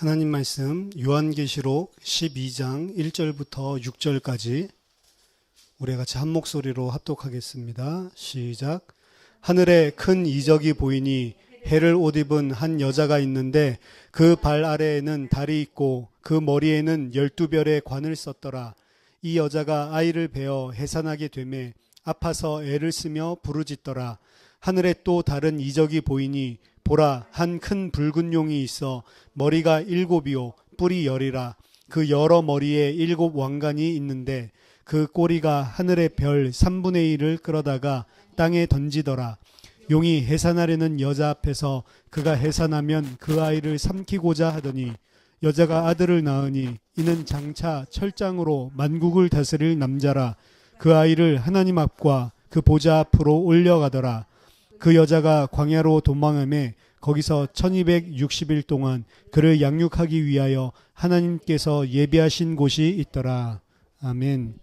하나님 말씀 요한계시록 12장 1절부터 6절까지 우리 같이 한 목소리로 합독하겠습니다. 시작. 하늘에 큰 이적이 보이니 해를 옷 입은 한 여자가 있는데 그 발 아래에는 달이 있고 그 머리에는 12별의 관을 썼더라. 이 여자가 아이를 베어 해산하게 되매 아파서 애를 쓰며 부르짖더라. 하늘에 또 다른 이적이 보이니 보라, 한 큰 붉은 용이 있어 머리가 7이요 뿔이 10이라. 그 여러 머리에 7 왕관이 있는데 그 꼬리가 하늘의 별 3분의 1을 끌어다가 땅에 던지더라. 용이 해산하려는 여자 앞에서 그가 해산하면 그 아이를 삼키고자 하더니 여자가 아들을 낳으니 이는 장차 철장으로 만국을 다스릴 남자라. 그 아이를 하나님 앞과 그 보좌 앞으로 올려가더라. 그 여자가 광야로 도망하며 거기서 1260일 동안 그를 양육하기 위하여 하나님께서 예비하신 곳이 있더라. 아멘.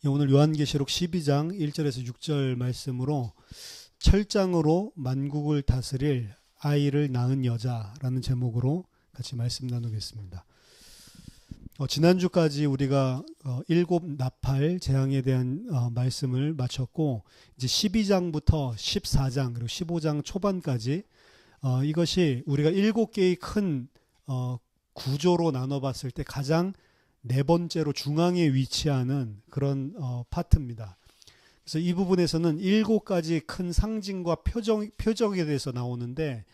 오늘 요한계시록 12장 1절에서 6절 말씀으로 철장으로 만국을 다스릴 아이를 낳은 여자라는 제목으로 같이 말씀 나누겠습니다. 지난주까지 우리가 7 나팔 재앙에 대한 말씀을 마쳤고 이제 12장부터 14장 그리고 15장 초반까지 이것이 우리가 7개의 큰 구조로 나눠봤을 때 가장 네 번째로 중앙에 위치하는 그런 파트입니다. 그래서 이 부분에서는 7가지 큰 상징과 표적에 대해서 나오는데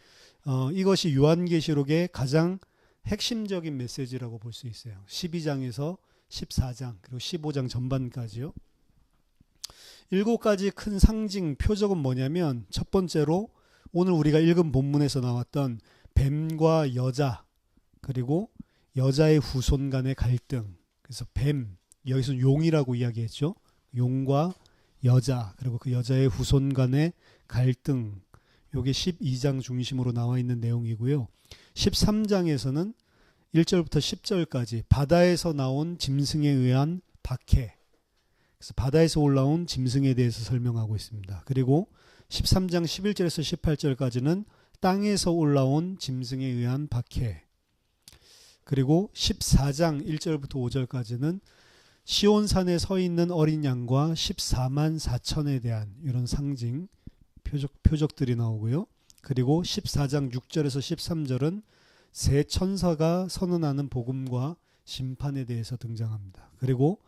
이것이 요한계시록의 가장 핵심적인 메시지라고 볼 수 있어요. 12장에서 14장 그리고 15장 전반까지요. 7가지 큰 상징 표적은 뭐냐면 첫 번째로 오늘 우리가 읽은 본문에서 나왔던 뱀과 여자 그리고 여자의 후손 간의 갈등. 그래서 뱀, 여기서 용이라고 이야기했죠. 용과 여자 그리고 그 여자의 후손 간의 갈등. 이게 12장 중심으로 나와 있는 내용이고요. 13장에서는 1절부터 10절까지 바다에서 나온 짐승에 의한 박해. 그래서 바다에서 올라온 짐승에 대해서 설명하고 있습니다. 그리고 13장 11절에서 18절까지는 땅에서 올라온 짐승에 의한 박해. 그리고 14장 1절부터 5절까지는 시온산에 서 있는 어린 양과 14만 4천에 대한 이런 상징 표적들이 나오고요. 그리고 14장 6절에서 13절은 세 천사가 선언하는 복음과 심판에 대해서 등장합니다. 그리고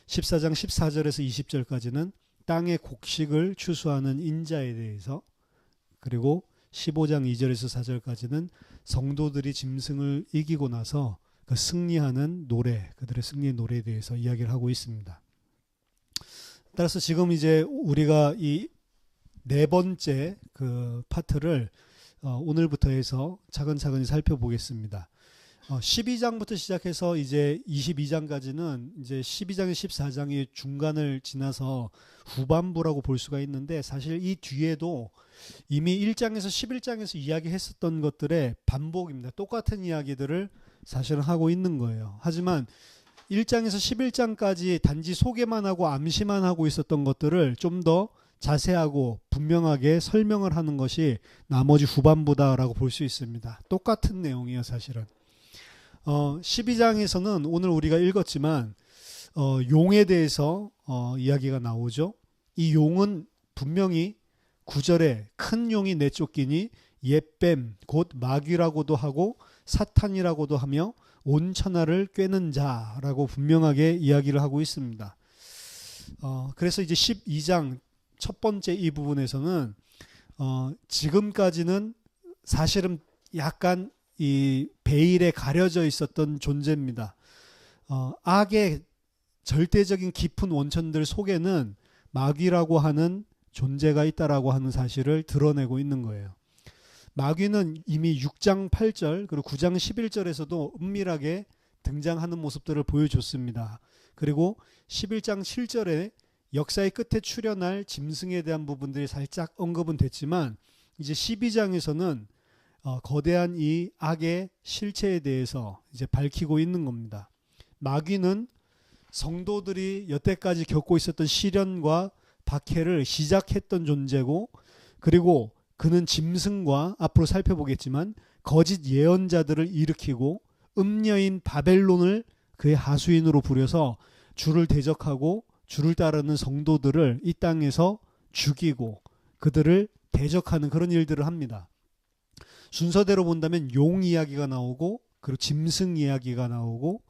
14장 14절에서 20절까지는 땅의 곡식을 추수하는 인자에 대해서, 그리고 15장 2절에서 4절까지는 성도들이 짐승을 이기고 나서 그 승리하는 노래, 그들의 승리의 노래에 대해서 이야기를 하고 있습니다. 따라서 지금 이제 우리가 이 네 번째 그 파트를 오늘부터 해서 차근차근히 살펴보겠습니다. 12장부터 시작해서 이제 22장까지는 이제 12장에 14장의 중간을 지나서 후반부라고 볼 수가 있는데 사실 이 뒤에도 이미 1장에서 11장에서 이야기했었던 것들의 반복입니다. 똑같은 이야기들을 사실은 하고 있는 거예요. 하지만 1장에서 11장까지 단지 소개만 하고 암시만 하고 있었던 것들을 좀 더 자세하고 분명하게 설명을 하는 것이 나머지 후반부다라고 볼 수 있습니다. 똑같은 내용이에요, 사실은. 12장에서는 오늘 우리가 읽었지만 용에 대해서 이야기가 나오죠. 이 용은 분명히 9절에 큰 용이 내쫓기니 옛뱀 곧 마귀라고도 하고 사탄이라고도 하며 온 천하를 꿰는 자라고 분명하게 이야기를 하고 있습니다. 그래서 이제 12장 첫 번째 이 부분에서는 지금까지는 사실은 약간 이 베일에 가려져 있었던 존재입니다. 악의 절대적인 깊은 원천들 속에는 마귀라고 하는 존재가 있다라고 하는 사실을 드러내고 있는 거예요. 마귀는 이미 6장 8절 그리고 9장 11절에서도 은밀하게 등장하는 모습들을 보여줬습니다. 그리고 11장 7절에 역사의 끝에 출현할 짐승에 대한 부분들이 살짝 언급은 됐지만 이제 12장에서는 거대한 이 악의 실체에 대해서 이제 밝히고 있는 겁니다. 마귀는 성도들이 여태까지 겪고 있었던 시련과 박해를 시작했던 존재고, 그리고 그는 짐승과 앞으로 살펴보겠지만 거짓 예언자들을 일으키고 음녀인 바벨론을 그의 하수인으로 부려서 주를 대적하고 주를 따르는 성도들을 이 땅에서 죽이고 그들을 대적하는 그런 일들을 합니다. 순서대로 본다면 용 이야기가 나오고 그리고 짐승 이야기가 나오고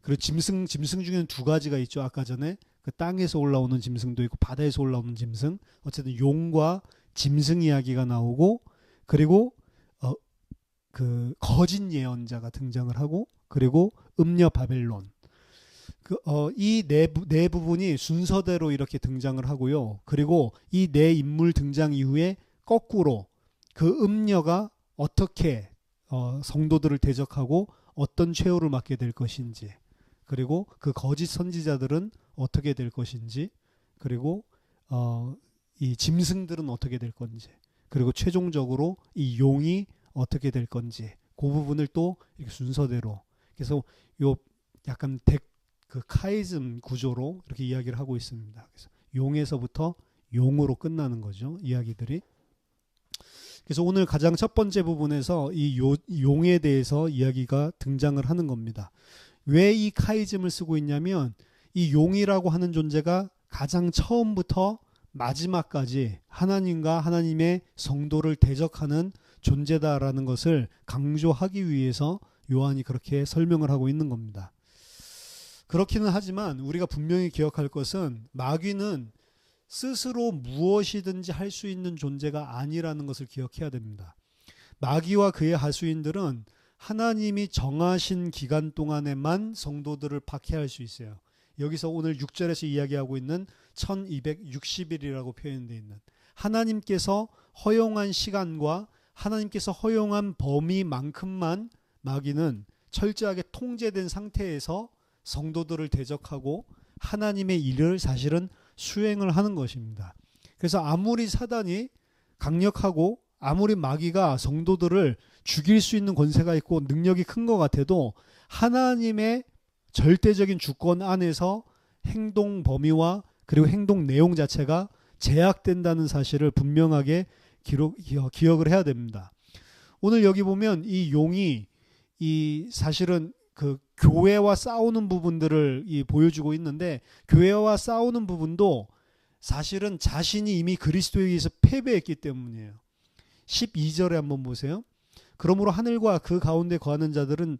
그리고 짐승 중에는 두 가지가 있죠. 아까 전에 그 땅에서 올라오는 짐승도 있고 바다에서 올라오는 짐승. 어쨌든 용과 짐승 이야기가 나오고 그리고 그 거짓 예언자가 등장을 하고 그리고 음녀 바벨론. 이 네 부분이 순서대로 이렇게 등장을 하고요. 그리고 이 네 인물 등장 이후에 거꾸로 그 음녀가 어떻게 성도들을 대적하고 어떤 최후를 맞게 될 것인지 그리고 그 거짓 선지자들은 어떻게 될 것인지 그리고 이 짐승들은 어떻게 될 건지 그리고 최종적으로 이 용이 어떻게 될 건지 그 부분을 또 이렇게 순서대로 그래서 요 약간 그 카이즘 구조로 이렇게 이야기를 하고 있습니다. 그래서 용에서부터 용으로 끝나는 거죠. 이야기들이. 그래서 오늘 가장 첫 번째 부분에서 이 용에 대해서 이야기가 등장을 하는 겁니다. 왜 이 카이즘을 쓰고 있냐면 이 용이라고 하는 존재가 가장 처음부터 마지막까지 하나님과 하나님의 성도를 대적하는 존재다라는 것을 강조하기 위해서 요한이 그렇게 설명을 하고 있는 겁니다. 그렇기는 하지만 우리가 분명히 기억할 것은 마귀는 스스로 무엇이든지 할 수 있는 존재가 아니라는 것을 기억해야 됩니다. 마귀와 그의 하수인들은 하나님이 정하신 기간 동안에만 성도들을 박해할 수 있어요. 여기서 오늘 6절에서 이야기하고 있는 1260일이라고 표현되어 있는 하나님께서 허용한 시간과 하나님께서 허용한 범위만큼만 마귀는 철저하게 통제된 상태에서 성도들을 대적하고 하나님의 일을 사실은 수행을 하는 것입니다. 그래서 아무리 사단이 강력하고 아무리 마귀가 성도들을 죽일 수 있는 권세가 있고 능력이 큰 것 같아도 하나님의 절대적인 주권 안에서 행동 범위와 그리고 행동 내용 자체가 제약된다는 사실을 분명하게 기억을 해야 됩니다. 오늘 여기 보면 이 용이 이 사실은 그 교회와 싸우는 부분들을 보여주고 있는데 교회와 싸우는 부분도 사실은 자신이 이미 그리스도에 의해서 패배했기 때문이에요. 12절에 한번 보세요. 그러므로 하늘과 그 가운데 거하는 자들은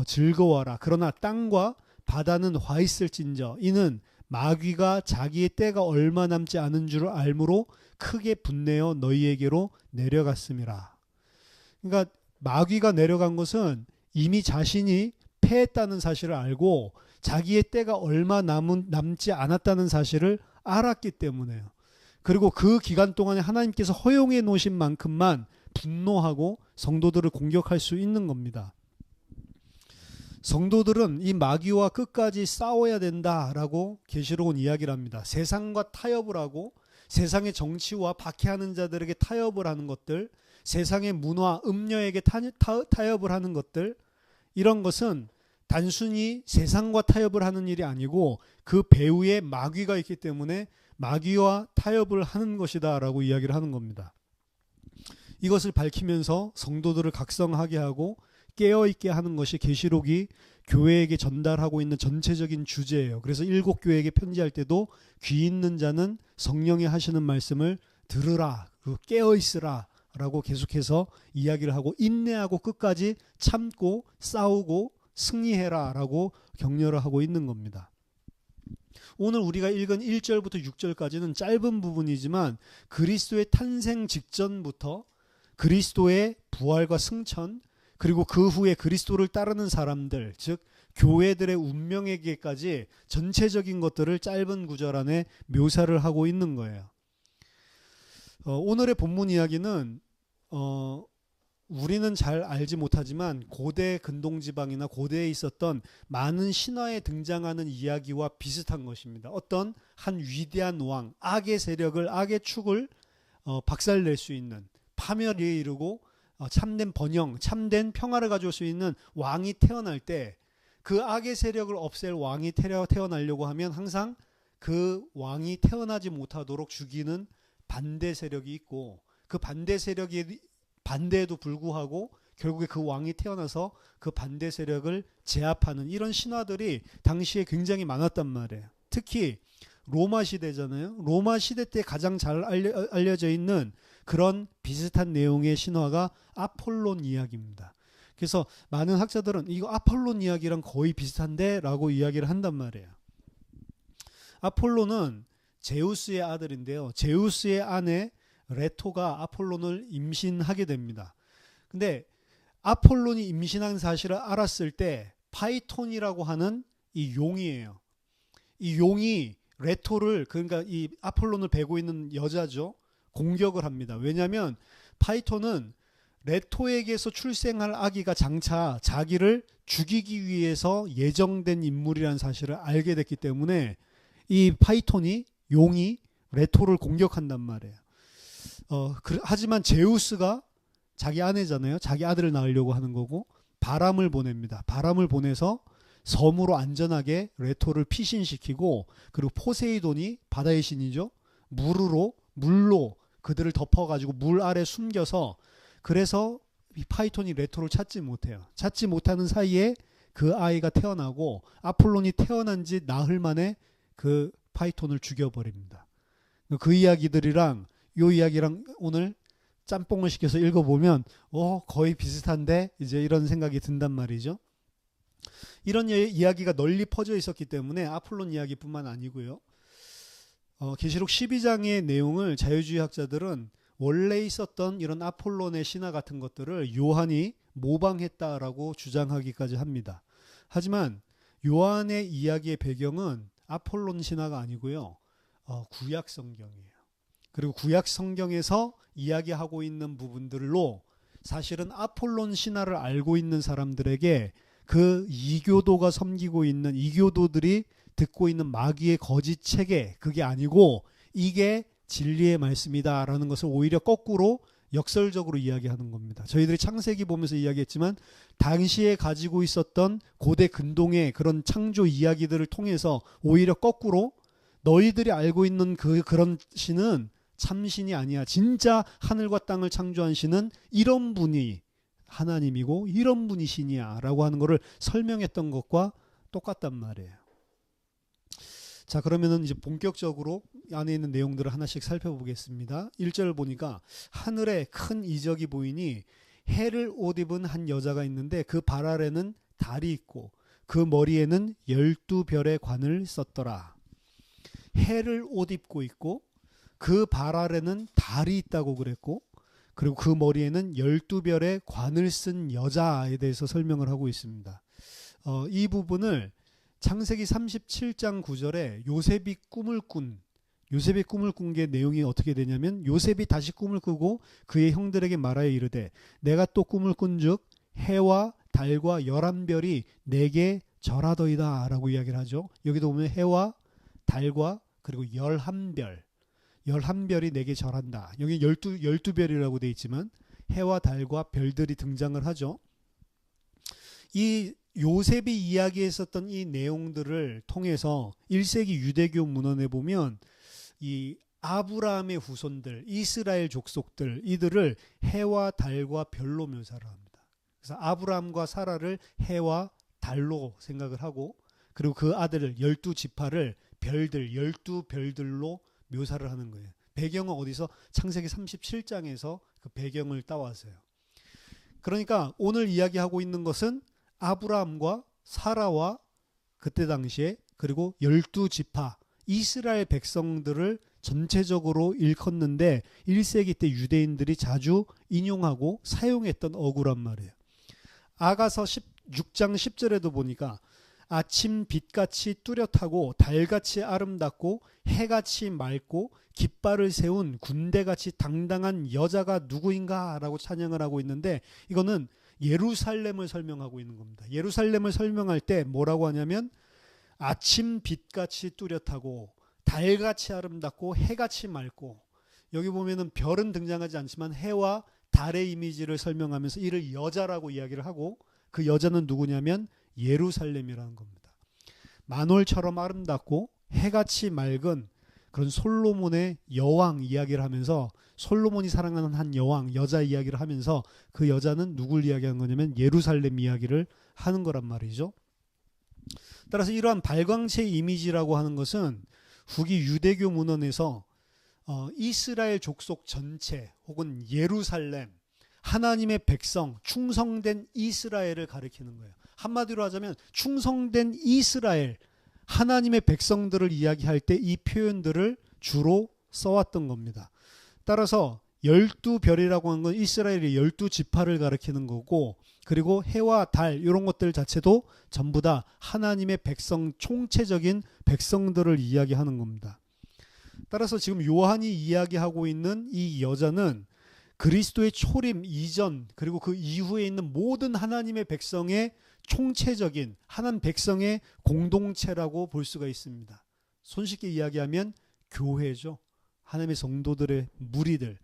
즐거워하라. 그러나 땅과 바다는 화 있을진저 이는 마귀가 자기의 때가 얼마 남지 않은 줄 알므로 크게 분내어 너희에게로 내려갔음이라. 그러니까 마귀가 내려간 것은 이미 자신이 패했다는 사실을 알고 자기의 때가 얼마 남지 않았다는 사실을 알았기 때문에요. 그리고 그 기간 동안에 하나님께서 허용해 놓으신 만큼만 분노하고 성도들을 공격할 수 있는 겁니다. 성도들은 이 마귀와 끝까지 싸워야 된다라고 계시록은 이야기를 합니다. 세상과 타협을 하고 세상의 정치와 박해하는 자들에게 타협을 하는 것들, 세상의 문화, 음녀에게 타협을 하는 것들, 이런 것은 단순히 세상과 타협을 하는 일이 아니고 그 배후에 마귀가 있기 때문에 마귀와 타협을 하는 것이다 라고 이야기를 하는 겁니다. 이것을 밝히면서 성도들을 각성하게 하고 깨어있게 하는 것이 계시록이 교회에게 전달하고 있는 전체적인 주제예요. 그래서 7교회에게 편지할 때도 귀 있는 자는 성령이 하시는 말씀을 들으라, 깨어있으라 라고 계속해서 이야기를 하고 인내하고 끝까지 참고 싸우고 승리해라 라고 격려를 하고 있는 겁니다. 오늘 우리가 읽은 1절부터 6절까지는 짧은 부분이지만 그리스도의 탄생 직전부터 그리스도의 부활과 승천 그리고 그 후에 그리스도를 따르는 사람들 즉 교회들의 운명에게까지 전체적인 것들을 짧은 구절 안에 묘사를 하고 있는 거예요. 오늘의 본문 이야기는 우리는 잘 알지 못하지만 고대 근동지방이나 고대에 있었던 많은 신화에 등장하는 이야기와 비슷한 것입니다. 어떤 한 위대한 왕, 악의 세력을, 악의 축을 박살낼 수 있는 파멸에 이르고 참된 번영, 참된 평화를 가져올 수 있는 왕이 태어날 때 그 악의 세력을 없앨 왕이 태어나려고 하면 항상 그 왕이 태어나지 못하도록 죽이는 반대 세력이 있고 그 반대 세력이 반대에도 불구하고 결국에 그 왕이 태어나서 그 반대 세력을 제압하는 이런 신화들이 당시에 굉장히 많았단 말이에요. 특히 로마 시대잖아요. 로마 시대 때 가장 잘 알려져 있는 그런 비슷한 내용의 신화가 아폴론 이야기입니다. 그래서 많은 학자들은 이거 아폴론 이야기랑 거의 비슷한데 라고 이야기를 한단 말이에요. 아폴론은 제우스의 아들인데요. 제우스의 아내 레토가 아폴론을 임신하게 됩니다. 근데 아폴론이 임신한 사실을 알았을 때 파이톤이라고 하는 이 용이에요. 이 용이 레토를, 그러니까 이 아폴론을 베고 있는 여자죠, 공격을 합니다. 왜냐하면 파이톤은 레토에게서 출생할 아기가 장차 자기를 죽이기 위해서 예정된 인물이라는 사실을 알게 됐기 때문에 이 파이톤이, 용이 레토를 공격한단 말이에요. 하지만 제우스가 자기 아내잖아요. 자기 아들을 낳으려고 하는 거고 바람을 보냅니다. 바람을 보내서 섬으로 안전하게 레토를 피신시키고, 그리고 포세이돈이 바다의 신이죠, 물로 그들을 덮어가지고 물 아래 숨겨서, 그래서 이 파이톤이 레토를 찾지 못해요. 찾지 못하는 사이에 그 아이가 태어나고 아폴론이 태어난 지 나흘 만에 그 파이톤을 죽여버립니다. 그 이야기들이랑 요 이야기랑 오늘 짬뽕을 시켜서 읽어보면 거의 비슷한데 이제 이런 생각이 든단 말이죠. 이런 이야기가 널리 퍼져 있었기 때문에 아폴론 이야기뿐만 아니고요. 계시록 12장의 내용을 자유주의 학자들은 원래 있었던 이런 아폴론의 신화 같은 것들을 요한이 모방했다라고 주장하기까지 합니다. 하지만 요한의 이야기의 배경은 아폴론 신화가 아니고요. 구약 성경이에요. 그리고 구약 성경에서 이야기하고 있는 부분들로 사실은 아폴론 신화를 알고 있는 사람들에게 그 이교도가 섬기고 있는, 이교도들이 듣고 있는 마귀의 거짓 체계, 그게 아니고 이게 진리의 말씀이다라는 것을 오히려 거꾸로 역설적으로 이야기하는 겁니다. 저희들이 창세기 보면서 이야기했지만 당시에 가지고 있었던 고대 근동의 그런 창조 이야기들을 통해서 오히려 거꾸로 너희들이 알고 있는 그런 신은 참신이 아니야. 진짜 하늘과 땅을 창조한 신은 이런 분이 하나님이고 이런 분이 신이야 라고 하는 것을 설명했던 것과 똑같단 말이에요. 자, 그러면은 이제 본격적으로 안에 있는 내용들을 하나씩 살펴보겠습니다. 1절 보니까 하늘에 큰 이적이 보이니 해를 옷 입은 한 여자가 있는데 그 발 아래는 달이 있고 그 머리에는 12별의 관을 썼더라. 해를 옷 입고 있고 그 발 아래는 달이 있다고 그랬고, 그리고 그 머리에는 12별의 관을 쓴 여자에 대해서 설명을 하고 있습니다. 이 부분을 창세기 37장 9절에 요셉이 꿈을 꾼 게 내용이 어떻게 되냐면, 요셉이 다시 꿈을 꾸고 그의 형들에게 말하여 이르되 내가 또 꿈을 꾼즉 해와 달과 11별이 내게 절하더이다 라고 이야기를 하죠. 여기도 보면 해와 달과 그리고 11별이 내게 절한다. 여기 12별이라고 되어 있지만 해와 달과 별들이 등장을 하죠. 이 요셉이 이야기했었던 이 내용들을 통해서 1세기 유대교 문헌에 보면 이 아브라함의 후손들, 이스라엘 족속들, 이들을 해와 달과 별로 묘사를 합니다. 그래서 아브라함과 사라를 해와 달로 생각을 하고, 그리고 그 아들을 12지파를 별들, 12별들로 묘사를 하는 거예요. 배경은 어디서? 창세기 37장에서 그 배경을 따왔어요. 그러니까 오늘 이야기하고 있는 것은 아브라함과 사라와 그때 당시에, 그리고 12지파 이스라엘 백성들을 전체적으로 일컫는데 1세기 때 유대인들이 자주 인용하고 사용했던 어구란 말이에요. 아가서 6장 10절에도 보니까 아침 빛같이 뚜렷하고 달같이 아름답고 해같이 맑고 깃발을 세운 군대같이 당당한 여자가 누구인가 라고 찬양을 하고 있는데, 이거는 예루살렘을 설명하고 있는 겁니다. 예루살렘을 설명할 때 뭐라고 하냐면 아침 빛같이 뚜렷하고 달같이 아름답고 해같이 맑고, 여기 보면은 별은 등장하지 않지만 해와 달의 이미지를 설명하면서 이를 여자라고 이야기를 하고, 그 여자는 누구냐면 예루살렘이라는 겁니다. 만월처럼 아름답고 해같이 맑은 그런 솔로몬의 여왕 이야기를 하면서 솔로몬이 사랑하는 한 여왕, 여자 이야기를 하면서 그 여자는 누굴 이야기하는 거냐면 예루살렘 이야기를 하는 거란 말이죠. 따라서 이러한 발광체 이미지라고 하는 것은 후기 유대교 문헌에서 이스라엘 족속 전체 혹은 예루살렘, 하나님의 백성, 충성된 이스라엘을 가리키는 거예요. 한마디로 하자면 충성된 이스라엘, 하나님의 백성들을 이야기할 때 이 표현들을 주로 써왔던 겁니다. 따라서 12별이라고 하는 건 이스라엘의 12지파를 가리키는 거고, 그리고 해와 달 이런 것들 자체도 전부 다 하나님의 백성, 총체적인 백성들을 이야기하는 겁니다. 따라서 지금 요한이 이야기하고 있는 이 여자는 그리스도의 초림 이전 그리고 그 이후에 있는 모든 하나님의 백성의 총체적인 하나님 백성의 공동체라고 볼 수가 있습니다. 손쉽게 이야기하면 교회죠. 하나님의 성도들의 무리들.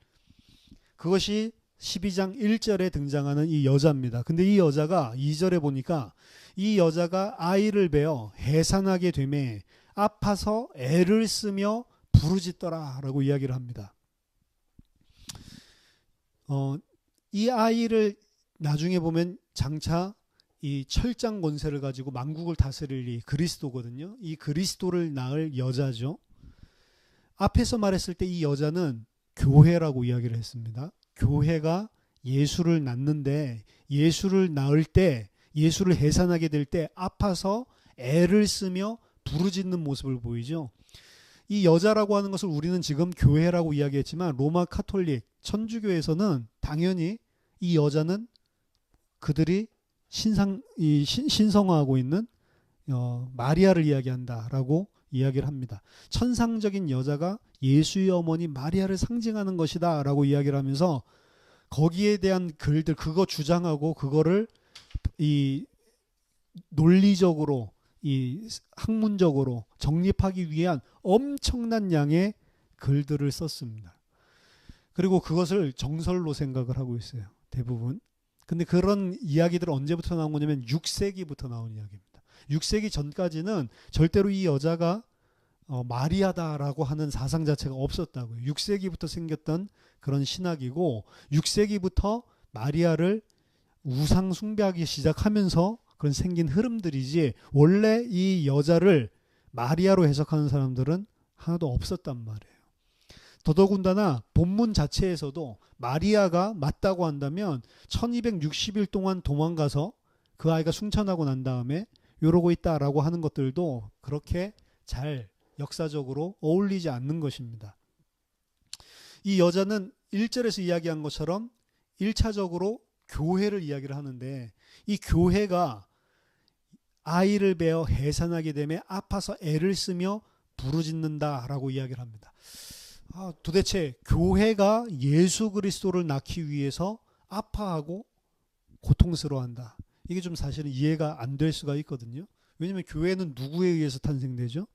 그것이 12장 1절에 등장하는 이 여자입니다. 근데 이 여자가 2절에 보니까 이 여자가 아이를 베어 해산하게 되매 아파서 애를 쓰며 부르짖더라 라고 이야기를 합니다. 이 아이를 나중에 보면 장차 이 철장 권세를 가지고 만국을 다스릴 이 그리스도거든요. 이 그리스도를 낳을 여자죠. 앞에서 말했을 때 이 여자는 교회라고 이야기를 했습니다. 교회가 예수를 낳는데 예수를 낳을 때 예수를 해산하게 될 때 아파서 애를 쓰며 부르짖는 모습을 보이죠. 이 여자라고 하는 것을 우리는 지금 교회라고 이야기했지만 로마 카톨릭 천주교에서는 당연히 이 여자는 그들이 신성화하고 있는 마리아를 이야기한다라고 이야기를 합니다. 천상적인 여자가 예수의 어머니 마리아를 상징하는 것이다 라고 이야기를 하면서 거기에 대한 글들 그거 주장하고 그거를 이 논리적으로 이 학문적으로 정립하기 위한 엄청난 양의 글들을 썼습니다. 그리고 그것을 정설로 생각을 하고 있어요. 대부분. 근데 그런 이야기들은 언제부터 나온 거냐면 6세기부터 나온 이야기입니다. 6세기 전까지는 절대로 이 여자가 마리아다라고 하는 사상 자체가 없었다고요. 6세기부터 생겼던 그런 신학이고 6세기부터 마리아를 우상 숭배하기 시작하면서 그런 생긴 흐름들이지 원래 이 여자를 마리아로 해석하는 사람들은 하나도 없었단 말이에요. 더더군다나 본문 자체에서도 마리아가 맞다고 한다면 1260일 동안 도망가서 그 아이가 승천하고 난 다음에 이러고 있다라고 하는 것들도 그렇게 잘 역사적으로 어울리지 않는 것입니다. 이 여자는 1절에서 이야기한 것처럼 1차적으로 교회를 이야기를 하는데 이 교회가 아이를 베어 해산하게 되면 아파서 애를 쓰며 부르짖는다라고 이야기를 합니다. 도대체 교회가 예수 그리스도를 낳기 위해서 아파하고 고통스러워한다. 이게 좀 사실은 이해가 안 될 수가 있거든요. 왜냐하면 교회는 누구에 의해서 탄생되죠?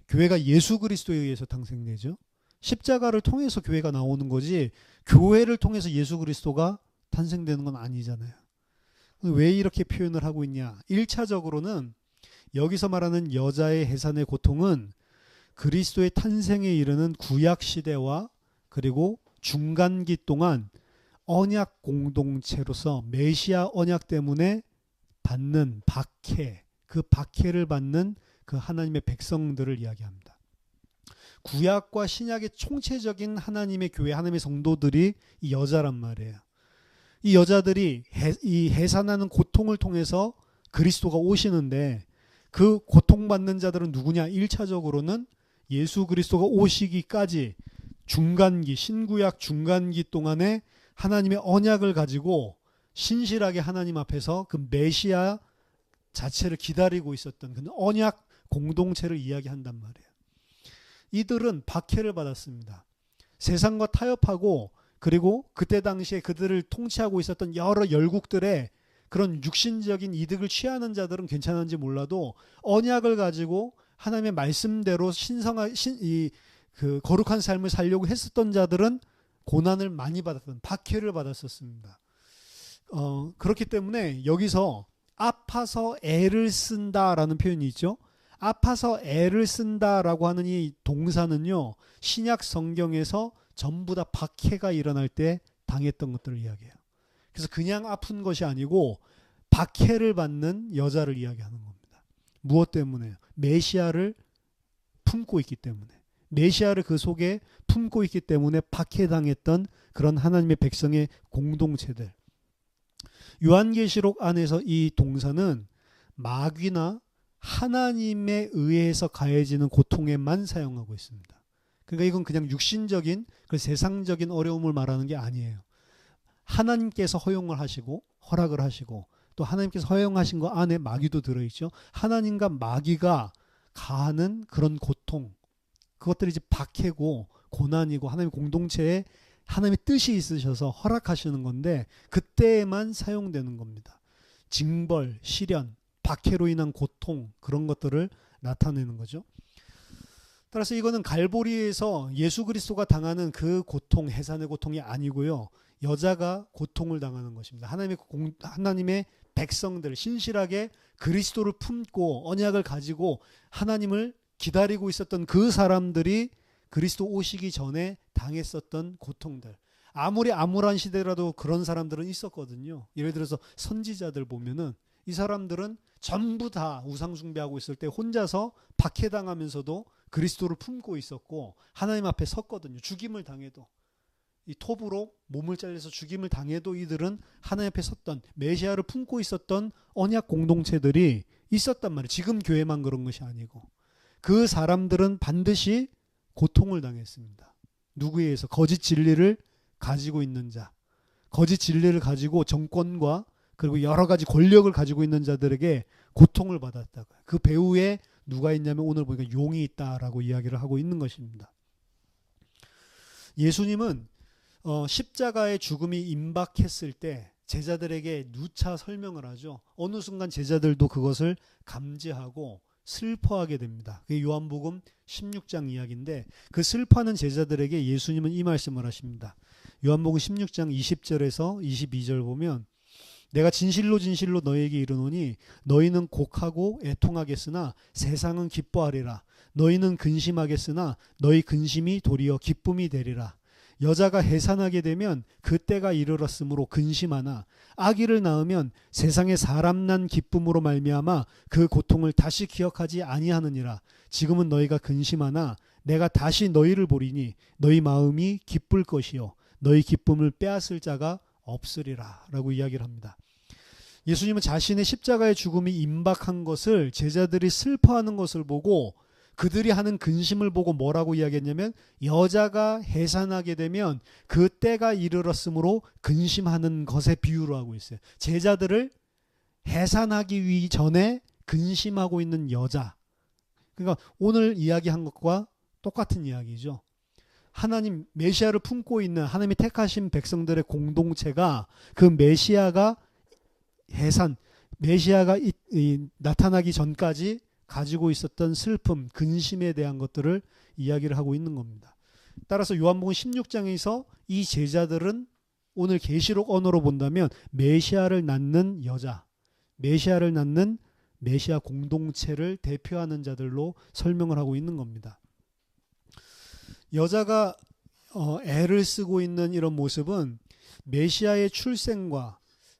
교회가 예수 그리스도에 의해서 탄생되죠. 십자가를 통해서 교회가 나오는 거지 교회를 통해서 예수 그리스도가 탄생되는 건 아니잖아요. 왜 이렇게 표현을 하고 있냐? 1차적으로는 여기서 말하는 여자의 해산의 고통은 그리스도의 탄생에 이르는 구약 시대와 그리고 중간기 동안 언약 공동체로서 메시아 언약 때문에 받는 박해, 그 박해를 받는 그 하나님의 백성들을 이야기합니다. 구약과 신약의 총체적인 하나님의 교회, 하나님의 성도들이 이 여자란 말이에요. 이 여자들이 이 해산하는 고통을 통해서 그리스도가 오시는데 그 고통받는 자들은 누구냐? 1차적으로는 예수 그리스도가 오시기까지 중간기, 신구약 중간기 동안에 하나님의 언약을 가지고 신실하게 하나님 앞에서 그 메시아 자체를 기다리고 있었던 그 언약 공동체를 이야기한단 말이에요. 이들은 박해를 받았습니다. 세상과 타협하고 그리고 그때 당시에 그들을 통치하고 있었던 여러 열국들의 그런 육신적인 이득을 취하는 자들은 괜찮은지 몰라도 언약을 가지고 하나님의 말씀대로 그 거룩한 삶을 살려고 했었던 자들은 고난을 많이 받았던 박해를 받았었습니다. 그렇기 때문에 여기서 아파서 애를 쓴다라는 표현이 있죠. 아파서 애를 쓴다라고 하는 이 동사는요, 신약 성경에서 전부 다 박해가 일어날 때 당했던 것들을 이야기해요. 그래서 그냥 아픈 것이 아니고 박해를 받는 여자를 이야기하는 겁니다. 무엇 때문에요? 메시아를 품고 있기 때문에. 메시아를 그 속에 품고 있기 때문에 박해당했던 그런 하나님의 백성의 공동체들. 요한계시록 안에서 이 동사는 마귀나 하나님에 의해서 가해지는 고통에만 사용하고 있습니다. 그러니까 이건 그냥 육신적인 그 세상적인 어려움을 말하는 게 아니에요. 하나님께서 허용을 하시고 허락을 하시고 또 하나님께서 허용하신 거 안에 마귀도 들어있죠. 하나님과 마귀가 가하는 그런 고통, 그것들이 이제 박해고 고난이고 하나님 공동체에 하나님의 뜻이 있으셔서 허락하시는 건데 그때에만 사용되는 겁니다. 징벌, 시련, 박해로 인한 고통, 그런 것들을 나타내는 거죠. 따라서 이거는 갈보리에서 예수 그리스도가 당하는 그 고통, 해산의 고통이 아니고요. 여자가 고통을 당하는 것입니다. 하나님의 백성들, 신실하게 그리스도를 품고 언약을 가지고 하나님을 기다리고 있었던 그 사람들이 그리스도 오시기 전에 당했었던 고통들. 아무리 암울한 시대라도 그런 사람들은 있었거든요. 예를 들어서 선지자들 보면은 이 사람들은 전부 다 우상숭배하고 있을 때 혼자서 박해당하면서도 그리스도를 품고 있었고 하나님 앞에 섰거든요. 죽임을 당해도. 이 톱으로 몸을 잘려서 죽임을 당해도 이들은 하나님 앞에 섰던, 메시아를 품고 있었던 언약 공동체들이 있었단 말이에요. 지금 교회만 그런 것이 아니고. 그 사람들은 반드시 고통을 당했습니다. 누구에 의해서? 거짓 진리를 가지고 있는 자, 거짓 진리를 가지고 정권과 그리고 여러 가지 권력을 가지고 있는 자들에게 고통을 받았다고요. 그 배후에 누가 있냐면 오늘 보니까 용이 있다라고 이야기를 하고 있는 것입니다. 예수님은 십자가의 죽음이 임박했을 때 제자들에게 누차 설명을 하죠. 어느 순간 제자들도 그것을 감지하고 슬퍼하게 됩니다. 그게 요한복음 16장 이야기인데 그 슬퍼하는 제자들에게 예수님은 이 말씀을 하십니다. 요한복음 16장 20절에서 22절 보면 내가 진실로 진실로 너희에게 이르노니 너희는 곡하고 애통하겠으나 세상은 기뻐하리라. 너희는 근심하겠으나 너희 근심이 도리어 기쁨이 되리라. 여자가 해산하게 되면 그때가 이르렀으므로 근심하나 아기를 낳으면 세상에 사람 난 기쁨으로 말미암아 그 고통을 다시 기억하지 아니하느니라. 지금은 너희가 근심하나 내가 다시 너희를 보리니 너희 마음이 기쁠 것이요 너희 기쁨을 빼앗을 자가 없으리라 라고 이야기를 합니다. 예수님은 자신의 십자가의 죽음이 임박한 것을 제자들이 슬퍼하는 것을 보고 그들이 하는 근심을 보고 뭐라고 이야기했냐면 여자가 해산하게 되면 그 때가 이르렀으므로 근심하는 것에 비유로 하고 있어요. 제자들을 해산하기 전에 근심하고 있는 여자. 그러니까 오늘 이야기한 것과 똑같은 이야기죠. 하나님 메시아를 품고 있는 하나님이 택하신 백성들의 공동체가 그 메시아가 메시아가 나타나기 전까지 가지고 있었던 슬픔, 근심에 대한 것들을 이야기를 하고 있는 겁니다. 따라서 요한복음 16장에서 이 제자들은 오늘 계시록 언어로 본다면 메시아를 낳는 여자, 메시아를 낳는 메시아 공동체를 대표하는 자들로 설명을 하고 있는 겁니다. 여자가 애를 쓰고 있는 이런 모습은 메시아의 출생과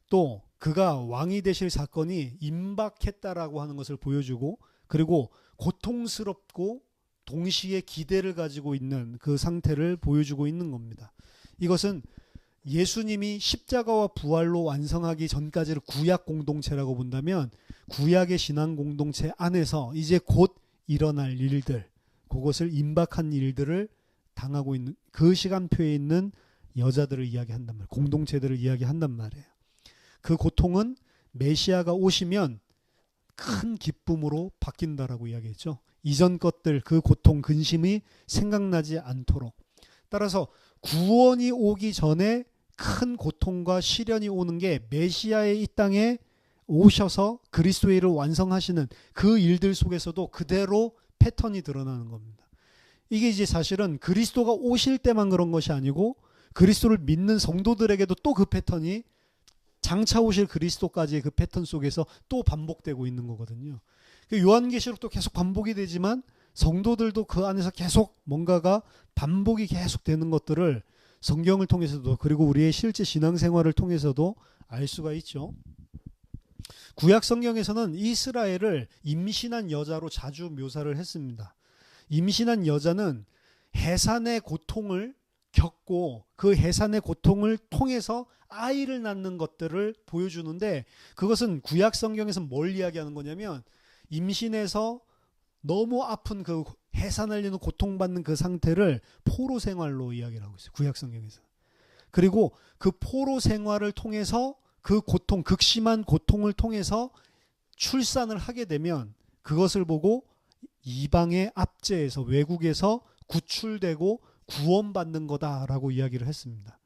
또 그가 왕이 되실 사건이 임박했다라고 하는 것을 보여주고 그리고 고통스럽고 동시에 기대를 가지고 있는 그 상태를 보여주고 있는 겁니다. 이것은 예수님이 십자가와 부활로 완성하기 전까지를 구약 공동체라고 본다면 구약의 신앙 공동체 안에서 이제 곧 일어날 일들, 그것을 임박한 일들을 당하고 있는 그 시간표에 있는 여자들을 이야기한단 말이에요. 공동체들을 이야기한단 말이에요. 그 고통은 메시아가 오시면 큰 기쁨으로 바뀐다라고 이야기했죠. 이전 것들 그 고통 근심이 생각나지 않도록. 따라서 구원이 오기 전에 큰 고통과 시련이 오는 게 메시아의 이 땅에 오셔서 그리스도의 일을 완성하시는 그 일들 속에서도 그대로 패턴이 드러나는 겁니다. 이게 이제 사실은 그리스도가 오실 때만 그런 것이 아니고 그리스도를 믿는 성도들에게도 또 그 패턴이 장차 오실 그리스도까지의 그 패턴 속에서 또 반복되고 있는 거거든요. 요한계시록도 계속 반복이 되지만 성도들도 그 안에서 계속 뭔가가 반복이 계속 되는 것들을 성경을 통해서도 그리고 우리의 실제 신앙생활을 통해서도 알 수가 있죠. 구약 성경에서는 이스라엘을 임신한 여자로 자주 묘사를 했습니다. 임신한 여자는 해산의 고통을 겪고 그 해산의 고통을 통해서 아이를 낳는 것들을 보여주는데, 그것은 구약 성경에서 뭘 이야기하는 거냐면 임신해서 너무 아픈 그 해산하려는 고통받는 그 상태를 포로 생활로 이야기를 하고 있어요. 구약 성경에서. 그리고 그 포로 생활을 통해서 그 고통, 극심한 고통을 통해서 출산을 하게 되면 그것을 보고 이방의 압제에서, 외국에서 구출되고 구원받는 거다라고 이야기를 했습니다.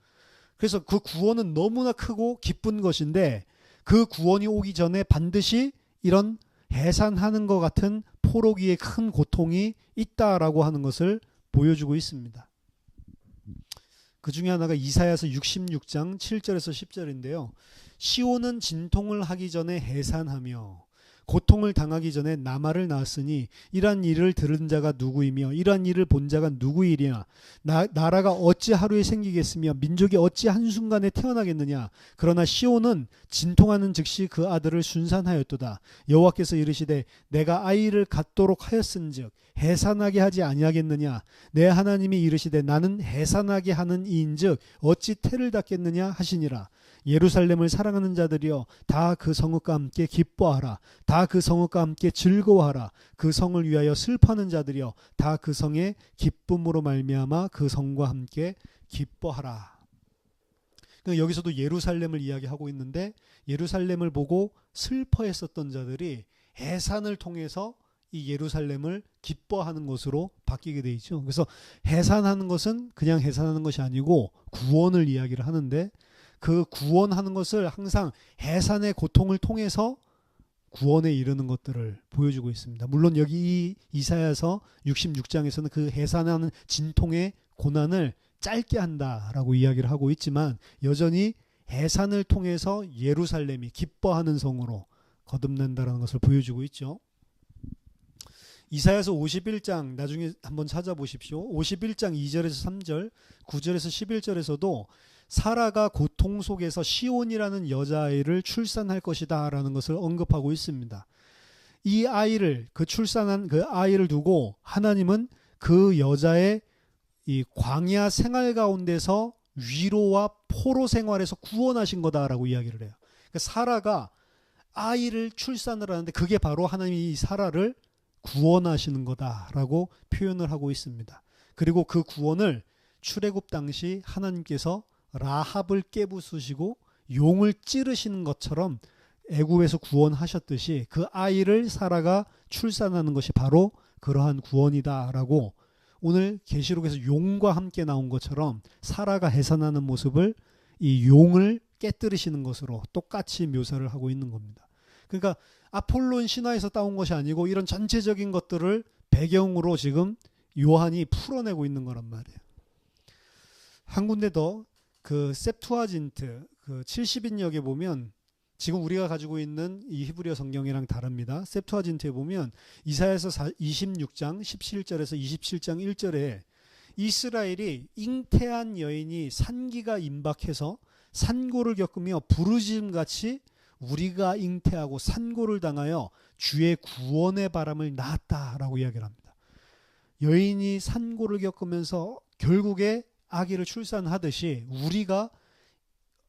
그래서 그 구원은 너무나 크고 기쁜 것인데 그 구원이 오기 전에 반드시 이런 해산하는 것 같은 포로기의 큰 고통이 있다라고 하는 것을 보여주고 있습니다. 그 중에 하나가 이사야서 66장 7절에서 10절인데요. 시온은 진통을 하기 전에 해산하며 고통을 당하기 전에 나말을 낳았으니 이러한 일을 들은 자가 누구이며 이러한 일을 본 자가 누구이랴. 나라가 어찌 하루에 생기겠으며 민족이 어찌 한순간에 태어나겠느냐. 그러나 시온은 진통하는 즉시 그 아들을 순산하였도다. 여호와께서 이르시되 내가 아이를 갖도록 하였은즉 해산하게 하지 아니하겠느냐. 내 하나님이 이르시되 나는 해산하게 하는 이인즉 어찌 태를 닫겠느냐 하시니라. 예루살렘을 사랑하는 자들이여 다 그 성읍과 함께 기뻐하라. 다 그 성읍과 함께 즐거워하라. 그 성을 위하여 슬퍼하는 자들이여 다 그 성의 기쁨으로 말미암아 그 성과 함께 기뻐하라. 여기서도 예루살렘을 이야기하고 있는데 예루살렘을 보고 슬퍼했었던 자들이 해산을 통해서 이 예루살렘을 기뻐하는 것으로 바뀌게 돼 있죠. 그래서 해산하는 것은 그냥 해산하는 것이 아니고 구원을 이야기를 하는데 그 구원하는 것을 항상 해산의 고통을 통해서 구원에 이르는 것들을 보여주고 있습니다. 물론 여기 이 이사야서 66장에서는 그 해산하는 진통의 고난을 짧게 한다라고 이야기를 하고 있지만 여전히 해산을 통해서 예루살렘이 기뻐하는 성으로 거듭난다는 것을 보여주고 있죠. 이사야서 51장 나중에 한번 찾아보십시오. 51장 2절에서 3절, 9절에서 11절에서도 사라가 고통 속에서 시온이라는 여자아이를 출산할 것이다 라는 것을 언급하고 있습니다. 이 아이를, 그 출산한 그 아이를 두고 하나님은 그 여자의 이 광야 생활 가운데서 위로와 포로 생활에서 구원하신 거다라고 이야기를 해요. 그러니까 사라가 아이를 출산을 하는데 그게 바로 하나님이 이 사라를 구원하시는 거다라고 표현을 하고 있습니다. 그리고 그 구원을 출애굽 당시 하나님께서 라합을 깨부수시고 용을 찌르시는 것처럼 애굽에서 구원하셨듯이 그 아이를 사라가 출산하는 것이 바로 그러한 구원이다라고 오늘 계시록에서 용과 함께 나온 것처럼 사라가 해산하는 모습을 이 용을 깨뜨리시는 것으로 똑같이 묘사를 하고 있는 겁니다. 그러니까 아폴론 신화에서 따온 것이 아니고 이런 전체적인 것들을 배경으로 지금 요한이 풀어내고 있는 거란 말이에요. 한 군데 더 그 셉투아진트 그 70인역에 보면 지금 우리가 가지고 있는 이 히브리어 성경이랑 다릅니다. 셉투아진트에 보면 이사야서 26장 17절에서 27장 1절에 이스라엘이 잉태한 여인이 산기가 임박해서 산고를 겪으며 부르짖음같이 우리가 잉태하고 산고를 당하여 주의 구원의 바람을 낳았다라고 이야기를 합니다. 여인이 산고를 겪으면서 결국에 아기를 출산하듯이 우리가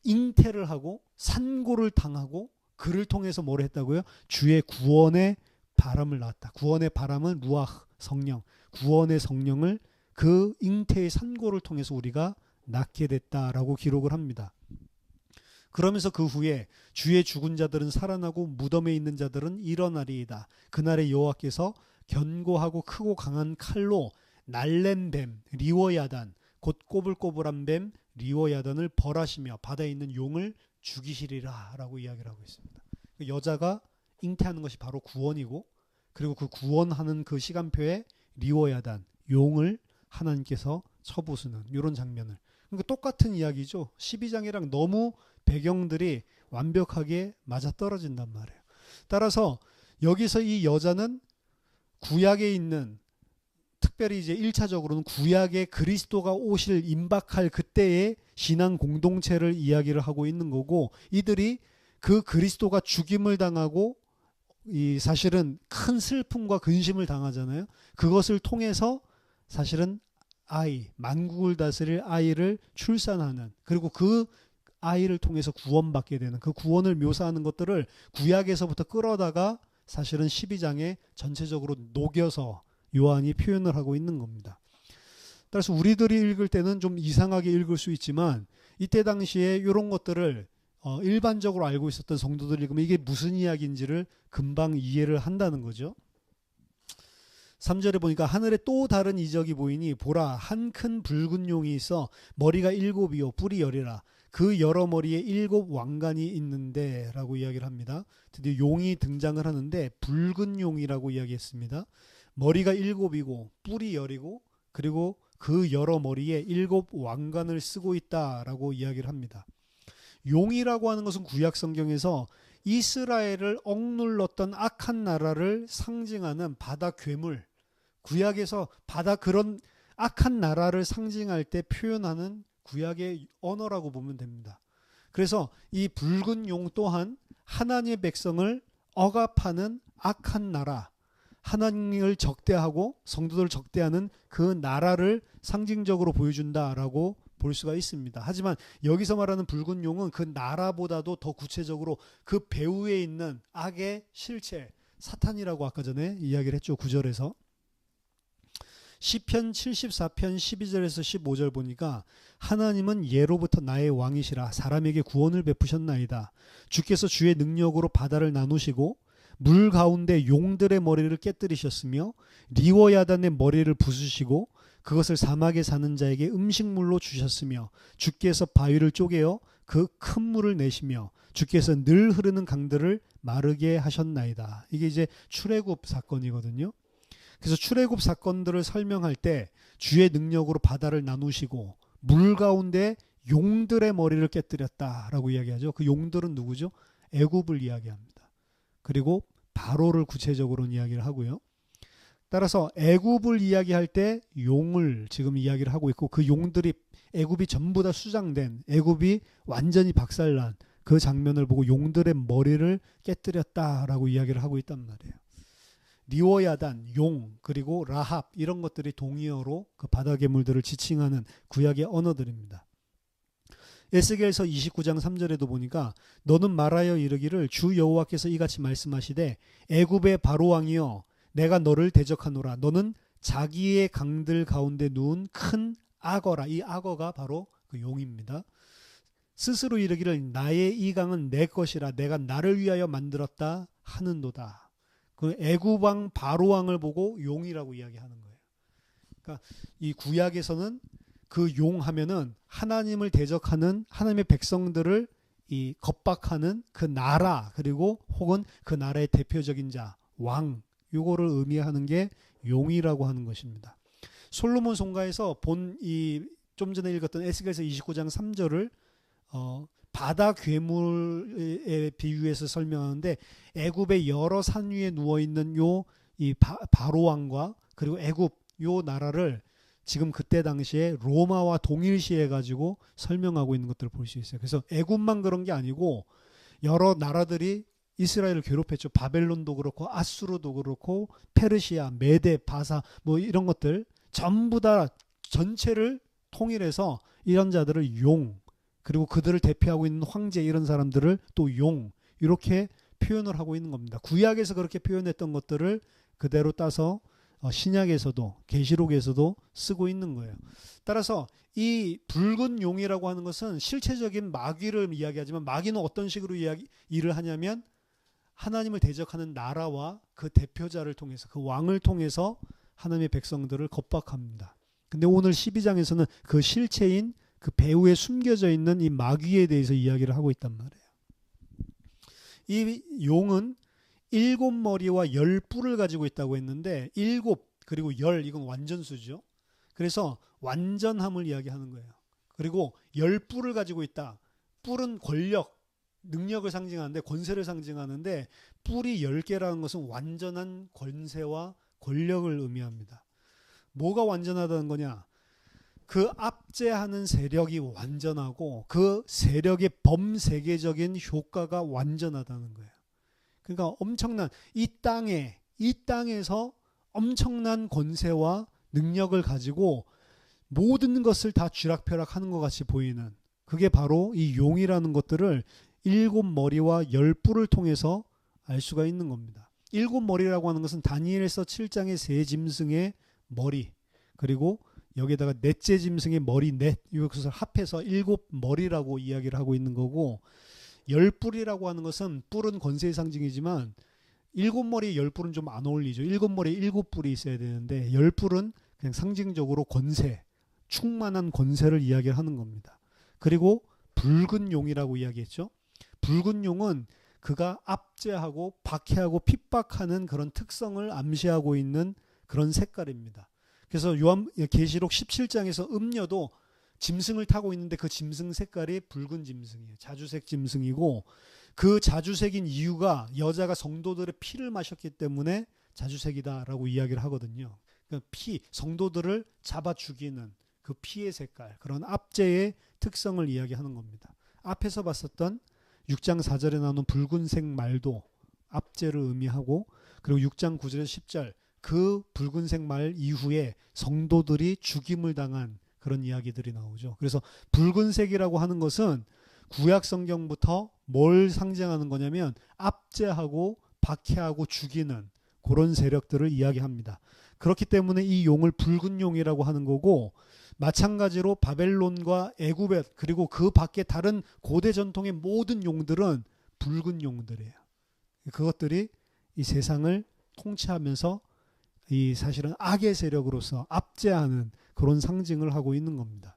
잉태를 하고 산고를 당하고 그를 통해서 뭘 했다고요? 주의 구원의 바람을 낳았다. 구원의 바람은 루아흐 성령, 구원의 성령을 그 잉태의 산고를 통해서 우리가 낳게 됐다라고 기록을 합니다. 그러면서 그 후에 주의 죽은 자들은 살아나고 무덤에 있는 자들은 일어나리이다. 그날에 여호와께서 견고하고 크고 강한 칼로 날랜 뱀 리워야단 곧 꼬불꼬불한 뱀 리워야단을 벌하시며 바다에 있는 용을 죽이시리라 라고 이야기를 하고 있습니다. 여자가 잉태하는 것이 바로 구원이고 그리고 그 구원하는 그 시간표에 리워야단 용을 하나님께서 쳐부수는 이런 장면을, 그러니까 똑같은 이야기죠. 12장이랑 너무 배경들이 완벽하게 맞아떨어진단 말이에요. 따라서 여기서 이 여자는 구약에 있는, 특별히 이제 1차적으로는 구약의 그리스도가 오실 임박할 그때의 신앙 공동체를 이야기를 하고 있는 거고, 이들이 그 그리스도가 죽임을 당하고 이 사실은 큰 슬픔과 근심을 당하잖아요. 그것을 통해서 사실은 아이, 만국을 다스릴 아이를 출산하는, 그리고 그 아이를 통해서 구원받게 되는, 그 구원을 묘사하는 것들을 구약에서부터 끌어다가 사실은 12장에 전체적으로 녹여서 요한이 표현을 하고 있는 겁니다. 따라서 우리들이 읽을 때는 좀 이상하게 읽을 수 있지만, 이때 당시에 이런 것들을 일반적으로 알고 있었던 성도들이 읽으면 이게 무슨 이야기인지를 금방 이해를 한다는 거죠. 3절에 보니까 하늘에 또 다른 이적이 보이니 보라, 한 큰 붉은 용이 있어 머리가 7이요 뿔이 10이라. 그 여러 머리에 7 왕관이 있는데 라고 이야기를 합니다. 드디어 용이 등장을 하는데 붉은 용이라고 이야기했습니다. 머리가 7이고 뿔이 10이고 그리고 그 여러 머리에 7 왕관을 쓰고 있다라고 이야기를 합니다. 용이라고 하는 것은 구약 성경에서 이스라엘을 억눌렀던 악한 나라를 상징하는 바다 괴물, 구약에서 바다 그런 악한 나라를 상징할 때 표현하는 구약의 언어라고 보면 됩니다. 그래서 이 붉은 용 또한 하나님의 백성을 억압하는 악한 나라, 하나님을 적대하고 성도들을 적대하는 그 나라를 상징적으로 보여준다라고 볼 수가 있습니다. 하지만 여기서 말하는 붉은 용은 그 나라보다도 더 구체적으로 그 배후에 있는 악의 실체, 사탄이라고 아까 전에 이야기를 했죠. 9절에서. 시편 74편 12절에서 15절 보니까 하나님은 예로부터 나의 왕이시라 사람에게 구원을 베푸셨나이다. 주께서 주의 능력으로 바다를 나누시고 물 가운데 용들의 머리를 깨뜨리셨으며 리워야단의 머리를 부수시고 그것을 사막에 사는 자에게 음식물로 주셨으며 주께서 바위를 쪼개어 그 큰 물을 내시며 주께서 늘 흐르는 강들을 마르게 하셨나이다. 이게 이제 출애굽 사건이거든요. 그래서 출애굽 사건들을 설명할 때 주의 능력으로 바다를 나누시고 물 가운데 용들의 머리를 깨뜨렸다라고 이야기하죠. 그 용들은 누구죠? 애굽을 이야기합니다. 그리고 바로를 구체적으로는 이야기를 하고요. 따라서 애굽을 이야기할 때 용을 지금 이야기를 하고 있고, 그 용들이 애굽이 전부 다 수장된, 애굽이 완전히 박살난 그 장면을 보고 용들의 머리를 깨뜨렸다라고 이야기를 하고 있단 말이에요. 리워야단, 용, 그리고 라합 이런 것들이 동의어로 그 바다 괴물들을 지칭하는 구약의 언어들입니다. 에스겔서 29장 3절에도 보니까 너는 말하여 이르기를 주 여호와께서 이같이 말씀하시되 애굽의 바로 왕이여 내가 너를 대적하노라. 너는 자기의 강들 가운데 누운 큰 악어라. 이 악어가 바로 그 용입니다. 스스로 이르기를 나의 이 강은 내 것이라 내가 나를 위하여 만들었다 하는도다. 그 애굽 왕 바로 왕을 보고 용이라고 이야기하는 거예요. 그러니까 이 구약에서는 그 용 하면은 하나님을 대적하는 하나님의 백성들을 이 겁박하는 그 나라, 그리고 혹은 그 나라의 대표적인 자, 왕, 요거를 의미하는 게 용이라고 하는 것입니다. 솔로몬 송가에서 본 이 좀 전에 읽었던 에스겔서 29장 3절을 바다 괴물에 비유해서 설명하는데, 애굽의 여러 산 위에 누워 있는 요 이 바로 왕과 그리고 애굽 요 나라를 지금 그때 당시에 로마와 동일시해 가지고 설명하고 있는 것들을 볼 수 있어요. 그래서 애굽만 그런 게 아니고 여러 나라들이 이스라엘을 괴롭혔죠. 바벨론도 그렇고 아수르도 그렇고 페르시아, 메데, 바사 뭐 이런 것들 전부 다 전체를 통일해서 이런 자들을 용, 그리고 그들을 대표하고 있는 황제 이런 사람들을 또 용, 이렇게 표현을 하고 있는 겁니다. 구약에서 그렇게 표현했던 것들을 그대로 따서 신약에서도 계시록에서도 쓰고 있는 거예요. 따라서 이 붉은 용이라고 하는 것은 실체적인 마귀를 이야기하지만, 마귀는 어떤 식으로 일을 하냐면 하나님을 대적하는 나라와 그 대표자를 통해서, 그 왕을 통해서 하나님의 백성들을 겁박합니다. 근데 오늘 12장에서는 그 실체인 그 배후에 숨겨져 있는 이 마귀에 대해서 이야기를 하고 있단 말이에요. 이 용은 7머리와 10뿔을 가지고 있다고 했는데 7 그리고 10 이건 완전수죠. 그래서 완전함을 이야기하는 거예요. 그리고 10뿔을 가지고 있다. 뿔은 권력, 능력을 상징하는데 권세를 상징하는데 뿔이 10개라는 것은 완전한 권세와 권력을 의미합니다. 뭐가 완전하다는 거냐? 그 압제하는 세력이 완전하고 그 세력의 범세계적인 효과가 완전하다는 거예요. 그러니까 엄청난 이 땅에서 엄청난 권세와 능력을 가지고 모든 것을 다 쥐락펴락하는 것 같이 보이는, 그게 바로 이 용이라는 것들을 7머리와 10뿔을 통해서 알 수가 있는 겁니다. 7머리라고 하는 것은 다니엘서 7장의 세 짐승의 머리, 그리고 여기에다가 넷째 짐승의 머리 넷, 이것을 합해서 7머리라고 이야기를 하고 있는 거고, 10뿔이라고 하는 것은 뿔은 권세의 상징이지만 7머리 10뿔은 좀 안 어울리죠. 7머리 7뿔이 있어야 되는데 10뿔은 그냥 상징적으로 권세, 충만한 권세를 이야기를 하는 겁니다. 그리고 붉은 용이라고 이야기했죠. 붉은 용은 그가 압제하고 박해하고 핍박하는 그런 특성을 암시하고 있는 그런 색깔입니다. 그래서 계시록 17장에서 음녀도 짐승을 타고 있는데 그 짐승 색깔이 붉은 짐승이에요. 자주색 짐승이고, 그 자주색인 이유가 여자가 성도들의 피를 마셨기 때문에 자주색이다라고 이야기를 하거든요. 그러니까 성도들을 잡아 죽이는 그 피의 색깔, 그런 압제의 특성을 이야기하는 겁니다. 앞에서 봤었던 6장 4절에 나오는 붉은색 말도 압제를 의미하고, 그리고 6장 9절에서 10절 그 붉은색 말 이후에 성도들이 죽임을 당한 그런 이야기들이 나오죠. 그래서 붉은색이라고 하는 것은 구약 성경부터 뭘 상징하는 거냐면 압제하고 박해하고 죽이는 그런 세력들을 이야기합니다. 그렇기 때문에 이 용을 붉은 용이라고 하는 거고, 마찬가지로 바벨론과 애굽 그리고 그 밖에 다른 고대 전통의 모든 용들은 붉은 용들이에요. 그것들이 이 세상을 통치하면서 이 사실은 악의 세력으로서 압제하는 그런 상징을 하고 있는 겁니다.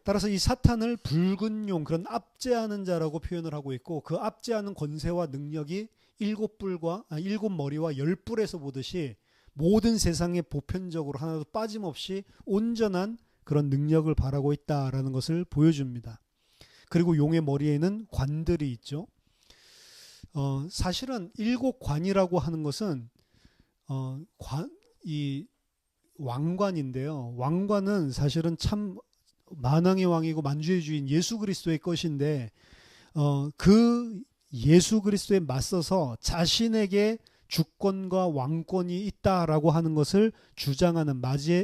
따라서 이 사탄을 붉은 용, 그런 압제하는 자라고 표현을 하고 있고, 그 압제하는 권세와 능력이 7머리와 10뿔에서 보듯이 모든 세상에 보편적으로 하나도 빠짐없이 온전한 그런 능력을 발하고 있다라는 것을 보여줍니다. 그리고 용의 머리에는 관들이 있죠. 사실은 7관이라고 하는 것은 이 왕관인데요. 왕관은 사실은 참 만왕의 왕이고 만주의 주인 예수 그리스도의 것인데, 그 예수 그리스도에 맞서서 자신에게 주권과 왕권이 있다라고 하는 것을 주장하는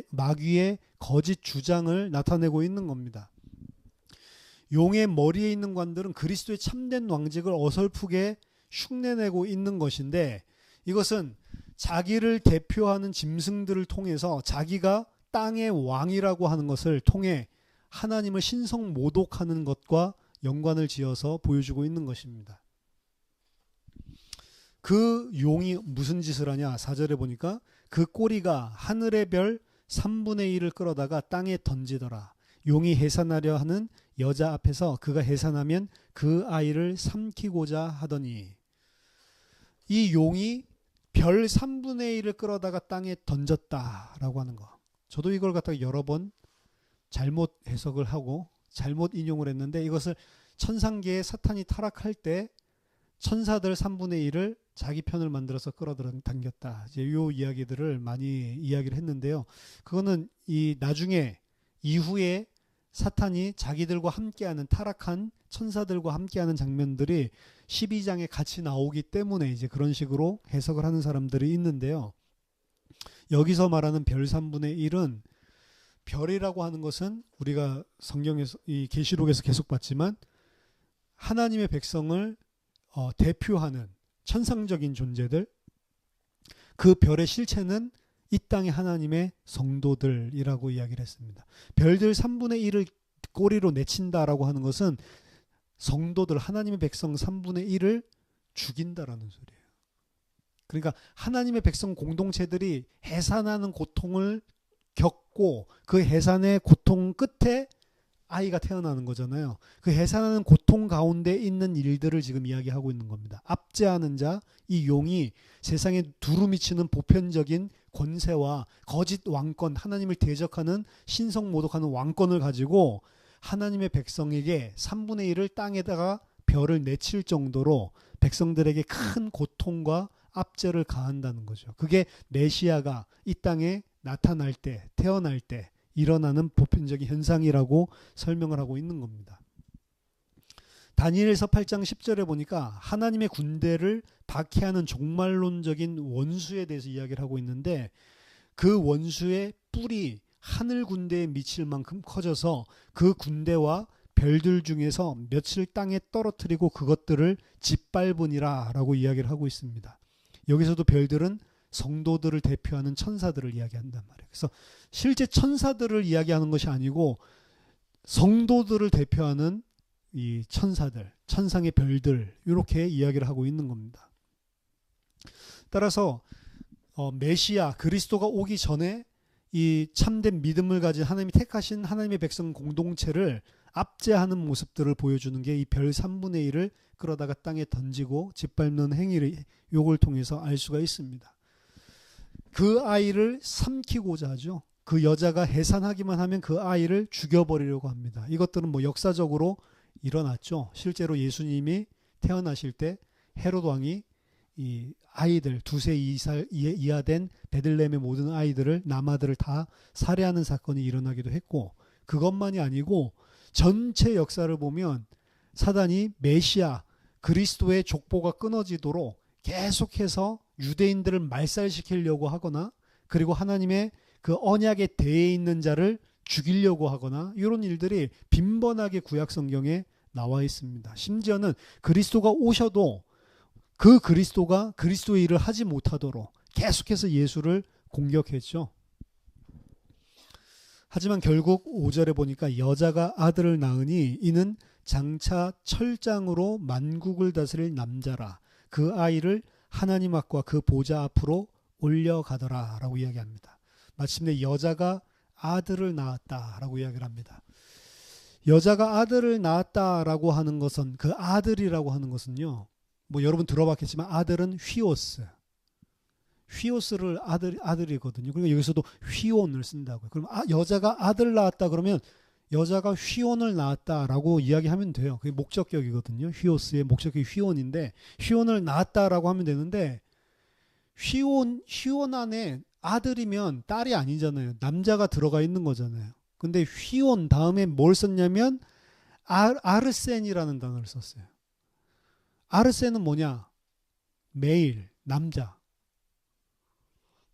마귀의 거짓 주장을 나타내고 있는 겁니다. 용의 머리에 있는 관들은 그리스도의 참된 왕직을 어설프게 흉내내고 있는 것인데, 이것은 자기를 대표하는 짐승들을 통해서 자기가 땅의 왕이라고 하는 것을 통해 하나님을 신성 모독하는 것과 연관을 지어서 보여주고 있는 것입니다. 그 용이 무슨 짓을 하냐? 4절에 보니까 그 꼬리가 하늘의 별 3분의 1을 끌어다가 땅에 던지더라. 용이 해산하려 하는 여자 앞에서 그가 해산하면 그 아이를 삼키고자 하더니, 이 용이 별 3분의 1을 끌어다가 땅에 던졌다라고 하는 거. 저도 이걸 갖다가 여러 번 잘못 해석을 하고 잘못 인용을 했는데, 이것을 천상계에 사탄이 타락할 때 천사들 3분의 1을 자기 편을 만들어서 끌어당겼다. 이제 이 이야기들을 많이 이야기를 했는데요. 그거는 이 나중에 이후에 사탄이 자기들과 함께하는, 타락한 천사들과 함께하는 장면들이 12장에 같이 나오기 때문에 이제 그런 식으로 해석을 하는 사람들이 있는데요. 여기서 말하는 별 3분의 1은, 별이라고 하는 것은 우리가 성경에서 이 계시록에서 계속 봤지만 하나님의 백성을 대표하는 천상적인 존재들, 그 별의 실체는 이 땅의 하나님의 성도들이라고 이야기를 했습니다. 별들 3분의 1을 꼬리로 내친다라고 하는 것은 성도들, 하나님의 백성 3분의 1을 죽인다라는 소리예요. 그러니까 하나님의 백성 공동체들이 해산하는 고통을 겪고 그 해산의 고통 끝에 아이가 태어나는 거잖아요. 그 해산하는 고통 가운데 있는 일들을 지금 이야기하고 있는 겁니다. 압제하는 자, 이 용이 세상에 두루 미치는 보편적인 권세와 거짓 왕권, 하나님을 대적하는 신성 모독하는 왕권을 가지고 하나님의 백성에게 3분의 1을 땅에다가 별을 내칠 정도로 백성들에게 큰 고통과 압제를 가한다는 거죠. 그게 메시아가 이 땅에 나타날 때, 태어날 때 일어나는 보편적인 현상이라고 설명을 하고 있는 겁니다. 다니엘서 8장 10절에 보니까 하나님의 군대를 박해하는 종말론적인 원수에 대해서 이야기를 하고 있는데, 그 원수의 뿔이 하늘 군대에 미칠 만큼 커져서 그 군대와 별들 중에서 며칠 땅에 떨어뜨리고 그것들을 짓밟으니라 라고 이야기를 하고 있습니다. 여기서도 별들은 성도들을 대표하는 천사들을 이야기한단 말이에요. 그래서 실제 천사들을 이야기하는 것이 아니고 성도들을 대표하는 이 천사들, 천상의 별들, 이렇게 이야기를 하고 있는 겁니다. 따라서 메시아 그리스도가 오기 전에 이 참된 믿음을 가진 하나님이 택하신 하나님의 백성 공동체를 압제하는 모습들을 보여주는 게 이 별 3분의 1을 끌어다가 땅에 던지고 짓밟는 행위를 요걸 통해서 알 수가 있습니다. 그 아이를 삼키고자 하죠. 그 여자가 해산하기만 하면 그 아이를 죽여버리려고 합니다. 이것들은 뭐 역사적으로 일어났죠. 실제로 예수님이 태어나실 때 헤롯 왕이 이 아이들 2세 이하 된 베들레헴의 모든 아이들을, 남아들을 다 살해하는 사건이 일어나기도 했고, 그것만이 아니고 전체 역사를 보면 사단이 메시아 그리스도의 족보가 끊어지도록 계속해서 유대인들을 말살시키려고 하거나, 그리고 하나님의 그 언약에 대해 있는 자를 죽이려고 하거나, 이런 일들이 빈번하게 구약 성경에 나와 있습니다. 심지어는 그리스도가 오셔도 그 그리스도가 그리스도의 일을 하지 못하도록 계속해서 예수를 공격했죠. 하지만 결국 5절에 보니까 여자가 아들을 낳으니 이는 장차 철장으로 만국을 다스릴 남자라. 그 아이를 하나님 앞과 그 보좌 앞으로 올려가더라 라고 이야기합니다. 마침내 여자가 아들을 낳았다라고 이야기를 합니다. 여자가 아들을 낳았다라고 하는 것은, 그 아들이라고 하는 것은요, 뭐 여러분 들어봤겠지만 아들은 휘오스를 아들이거든요. 그러니까 여기서도 휘온을 쓴다고요. 그럼 여자가 아들 낳았다 그러면 여자가 휘온을 낳았다라고 이야기하면 돼요. 그게 목적격이거든요. 휘오스의 목적격이 휘온인데, 휘온을 낳았다라고 하면 되는데, 휘온 안에 아들이면 딸이 아니잖아요. 남자가 들어가 있는 거잖아요. 근데 휘온 다음에 뭘 썼냐면 아르센이라는 단어를 썼어요. 아르센은 뭐냐? 메일, 남자.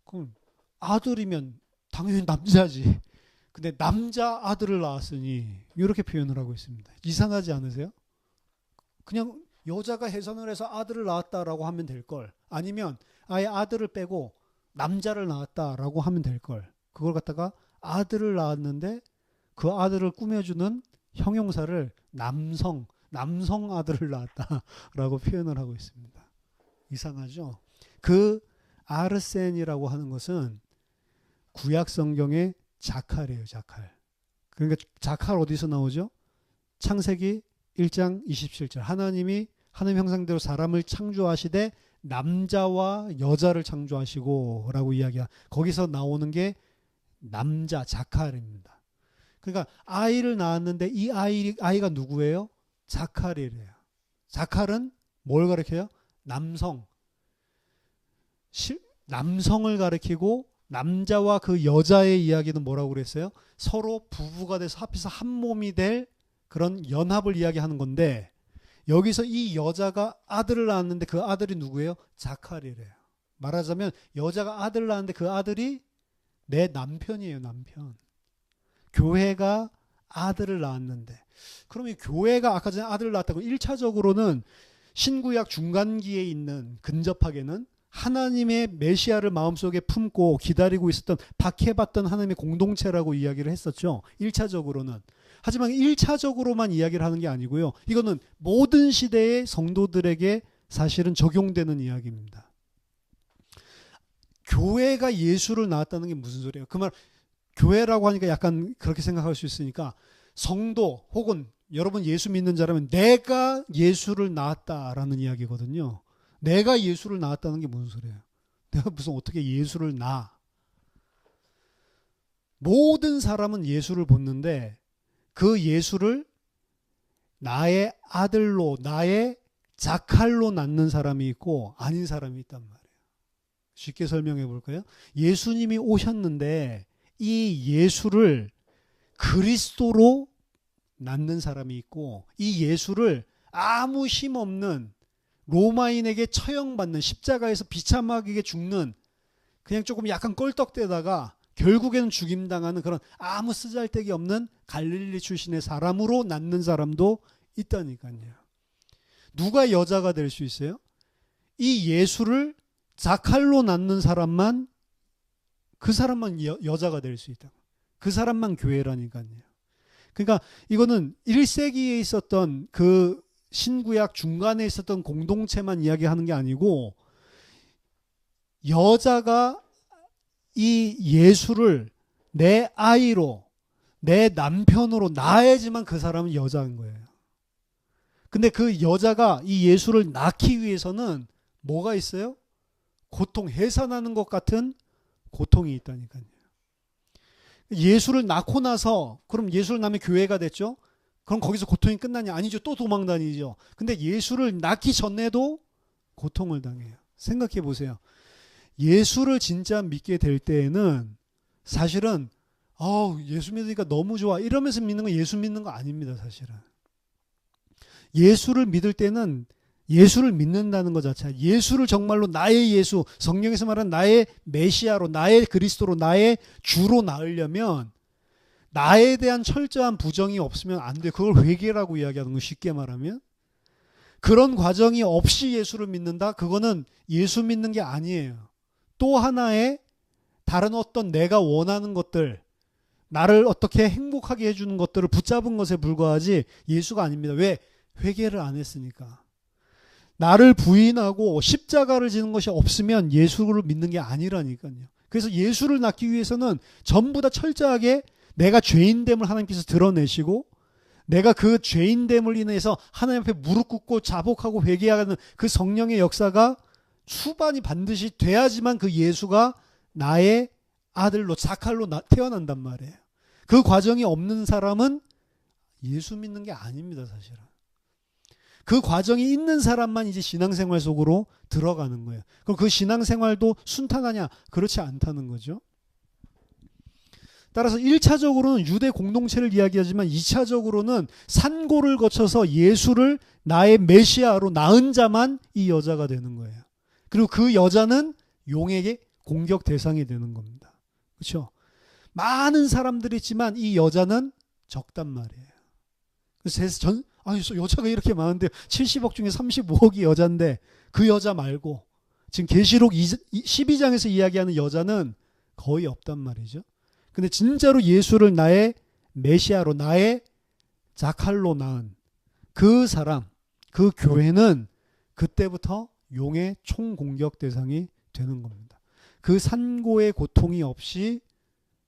그럼 아들이면 당연히 남자지. 근데 남자 아들을 낳았으니 이렇게 표현을 하고 있습니다. 이상하지 않으세요? 그냥 여자가 해산을 해서 아들을 낳았다라고 하면 될 걸. 아니면 아예 아들을 빼고 남자를 낳았다라고 하면 될 걸. 그걸 갖다가 아들을 낳았는데 그 아들을 꾸며주는 형용사를 남성 아들을 낳았다라고 표현을 하고 있습니다. 이상하죠? 그 아르센이라고 하는 것은 구약 성경의 자칼이에요. 자칼. 그러니까 자칼 어디서 나오죠? 창세기 1장 27절. 하나님이 하나님 형상대로 사람을 창조하시되 남자와 여자를 창조하시고 라고 이야기야. 거기서 나오는 게 남자 자칼입니다. 그러니까 아이를 낳았는데 이 아이가 누구예요? 자칼이래요. 자칼은 뭘 가리켜요? 남성을 가리키고, 남자와 그 여자의 이야기는 뭐라고 그랬어요? 서로 부부가 돼서 합해서 한 몸이 될 그런 연합을 이야기하는 건데, 여기서 이 여자가 아들을 낳았는데 그 아들이 누구예요? 자칼이래요. 말하자면 여자가 아들을 낳았는데 그 아들이 내 남편이에요. 남편. 교회가 아들을 낳았는데, 그러면 교회가 아까 전에 아들을 낳았다고 1차적으로는 신구약 중간기에 있는, 근접하게는 하나님의 메시아를 마음속에 품고 기다리고 있었던, 박해받던 하나님의 공동체라고 이야기를 했었죠. 1차적으로는. 하지만 1차적으로만 이야기를 하는 게 아니고요. 이거는 모든 시대의 성도들에게 사실은 적용되는 이야기입니다. 교회가 예수를 낳았다는 게 무슨 소리예요? 그 말, 교회라고 하니까 약간 그렇게 생각할 수 있으니까, 성도 혹은 여러분 예수 믿는 자라면 내가 예수를 낳았다라는 이야기거든요. 내가 예수를 낳았다는 게 무슨 소리예요? 내가 무슨 어떻게 예수를 낳아? 모든 사람은 예수를 보는데 그 예수를 나의 아들로, 나의 자칼로 낳는 사람이 있고 아닌 사람이 있단 말이에요. 쉽게 설명해 볼까요? 예수님이 오셨는데 이 예수를 그리스도로 낳는 사람이 있고, 이 예수를 아무 힘없는 로마인에게 처형받는, 십자가에서 비참하게 죽는, 그냥 조금 약간 껄떡대다가 결국에는 죽임당하는 그런 아무 쓰잘데기 없는 갈릴리 출신의 사람으로 낳는 사람도 있다니까요. 누가 여자가 될 수 있어요? 이 예수를 자칼로 낳는 사람만, 그 사람만 여자가 될 수 있다. 그 사람만 교회라니까요. 그러니까 이거는 1세기에 있었던 그 신구약 중간에 있었던 공동체만 이야기하는 게 아니고, 여자가 이 예수를 내 아이로, 내 남편으로 낳아야지만 그 사람은 여자인 거예요. 근데 그 여자가 이 예수를 낳기 위해서는 뭐가 있어요? 고통, 해산하는 것 같은 고통이 있다니까요. 예수를 낳고 나서, 그럼 예수를 낳으면 교회가 됐죠? 그럼 거기서 고통이 끝나냐? 아니죠. 또 도망 다니죠. 근데 예수를 낳기 전에도 고통을 당해요. 생각해 보세요. 예수를 진짜 믿게 될 때에는 사실은 예수 믿으니까 너무 좋아 이러면서 믿는 건 예수 믿는 거 아닙니다. 사실은 예수를 믿을 때는 예수를 믿는다는 것 자체가, 예수를 정말로 나의 예수, 성경에서 말하는 나의 메시아로, 나의 그리스도로, 나의 주로 낳으려면 나에 대한 철저한 부정이 없으면 안 돼. 그걸 회개라고 이야기하는 거, 쉽게 말하면. 그런 과정이 없이 예수를 믿는다? 그거는 예수 믿는 게 아니에요. 또 하나의 다른 어떤 내가 원하는 것들, 나를 어떻게 행복하게 해주는 것들을 붙잡은 것에 불과하지 예수가 아닙니다. 왜? 회개를 안 했으니까. 나를 부인하고 십자가를 지는 것이 없으면 예수를 믿는 게 아니라니까요. 그래서 예수를 낳기 위해서는 전부 다 철저하게 내가 죄인됨을 하나님께서 드러내시고, 내가 그 죄인됨을 인해서 하나님 앞에 무릎 꿇고 자복하고 회개하는 그 성령의 역사가 수반이 반드시 돼야지만 그 예수가 나의 아들로, 자칼로 태어난단 말이에요. 그 과정이 없는 사람은 예수 믿는 게 아닙니다. 사실은. 그 과정이 있는 사람만 이제 신앙생활 속으로 들어가는 거예요. 그럼 그 신앙생활도 순탄하냐? 그렇지 않다는 거죠. 따라서 1차적으로는 유대 공동체를 이야기하지만 2차적으로는 산고를 거쳐서 예수를 나의 메시아로 낳은 자만 이 여자가 되는 거예요. 그리고 그 여자는 용에게 공격 대상이 되는 겁니다. 그렇죠? 많은 사람들이 있지만 이 여자는 적단 말이에요. 그래서 여자가 이렇게 많은데 70억 중에 35억이 여자인데 그 여자 말고 지금 계시록 12장에서 이야기하는 여자는 거의 없단 말이죠. 근데 진짜로 예수를 나의 메시아로, 나의 자칼로 낳은 그 사람, 그 교회는 그때부터 용의 총공격 대상이 되는 겁니다. 그 산고의 고통이 없이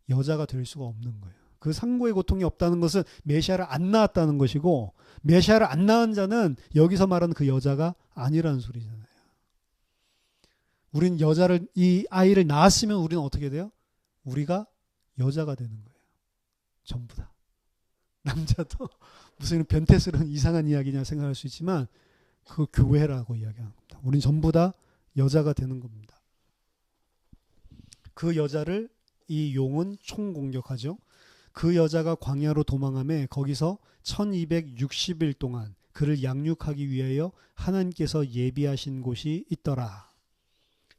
여자가 될 수가 없는 거예요. 그 산고의 고통이 없다는 것은 메시아를 안 낳았다는 것이고, 메시아를 안 낳은 자는 여기서 말하는 그 여자가 아니라는 소리잖아요. 우린 이 아이를 낳았으면 우리는 어떻게 돼요? 우리가 여자가 되는 거예요. 전부 다. 남자도 무슨 변태스러운 이상한 이야기냐 생각할 수 있지만 그 교회라고 이야기합니다. 우린 전부 다 여자가 되는 겁니다. 그 여자를 이 용은 총공격하죠. 그 여자가 광야로 도망하며 거기서 1260일 동안 그를 양육하기 위하여 하나님께서 예비하신 곳이 있더라.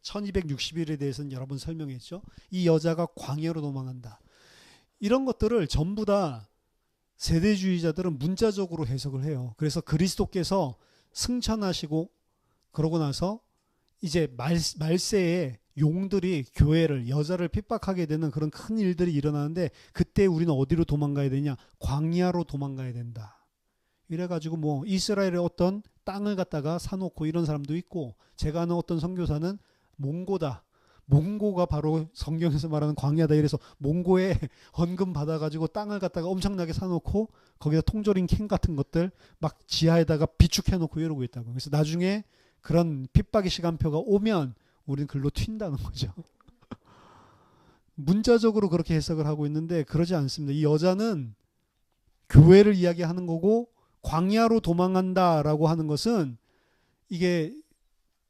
1260일에 대해서는 여러 번 설명했죠. 이 여자가 광야로 도망한다. 이런 것들을 전부 다 세대주의자들은 문자적으로 해석을 해요. 그래서 그리스도께서 승천하시고 그러고 나서 이제 말세에 용들이 교회를, 여자를 핍박하게 되는 그런 큰 일들이 일어나는데 그때 우리는 어디로 도망가야 되냐? 광야로 도망가야 된다. 이래가지고 뭐 이스라엘의 어떤 땅을 갖다가 사놓고 이런 사람도 있고, 제가 아는 어떤 선교사는 몽고다. 몽고가 바로 성경에서 말하는 광야다. 이래서 몽고에 헌금 받아가지고 땅을 갖다가 엄청나게 사놓고 거기다 통조림 캔 같은 것들 막 지하에다가 비축해놓고 이러고 있다고. 그래서 나중에 그런 핍박의 시간표가 오면 우리는 글로 튄다는 거죠. 문자적으로 그렇게 해석을 하고 있는데 그러지 않습니다. 이 여자는 교회를 이야기하는 거고, 광야로 도망한다라고 하는 것은 이게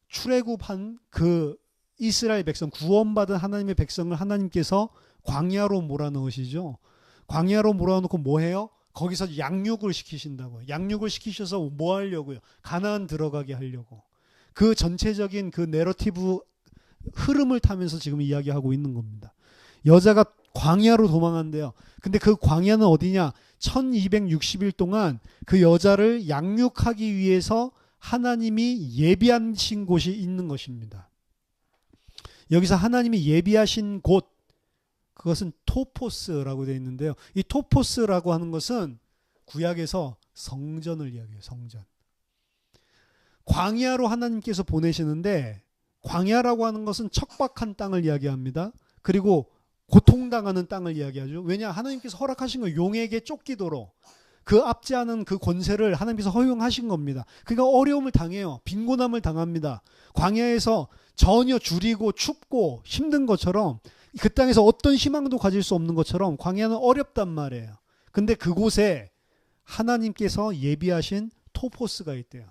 출애굽한 그 이스라엘 백성, 구원받은 하나님의 백성을 하나님께서 광야로 몰아넣으시죠. 광야로 몰아넣고 뭐 해요? 거기서 양육을 시키신다고요. 양육을 시키셔서 뭐 하려고요? 가나안 들어가게 하려고. 그 전체적인 그 내러티브 흐름을 타면서 지금 이야기하고 있는 겁니다. 여자가 광야로 도망한대요. 근데 그 광야는 어디냐? 1260일 동안 그 여자를 양육하기 위해서 하나님이 예비하신 곳이 있는 것입니다. 여기서 하나님이 예비하신 곳, 그것은 토포스라고 되어 있는데요. 이 토포스라고 하는 것은 구약에서 성전을 이야기해요. 성전. 광야로 하나님께서 보내시는데, 광야라고 하는 것은 척박한 땅을 이야기합니다. 그리고 고통당하는 땅을 이야기하죠. 왜냐? 하나님께서 허락하신 거, 용에게 쫓기도록 그 압제하는 그 권세를 하나님께서 허용하신 겁니다. 그러니까 어려움을 당해요. 빈곤함을 당합니다. 광야에서 전혀 줄이고 춥고 힘든 것처럼, 그 땅에서 어떤 희망도 가질 수 없는 것처럼 광야는 어렵단 말이에요. 근데 그곳에 하나님께서 예비하신 토포스가 있대요.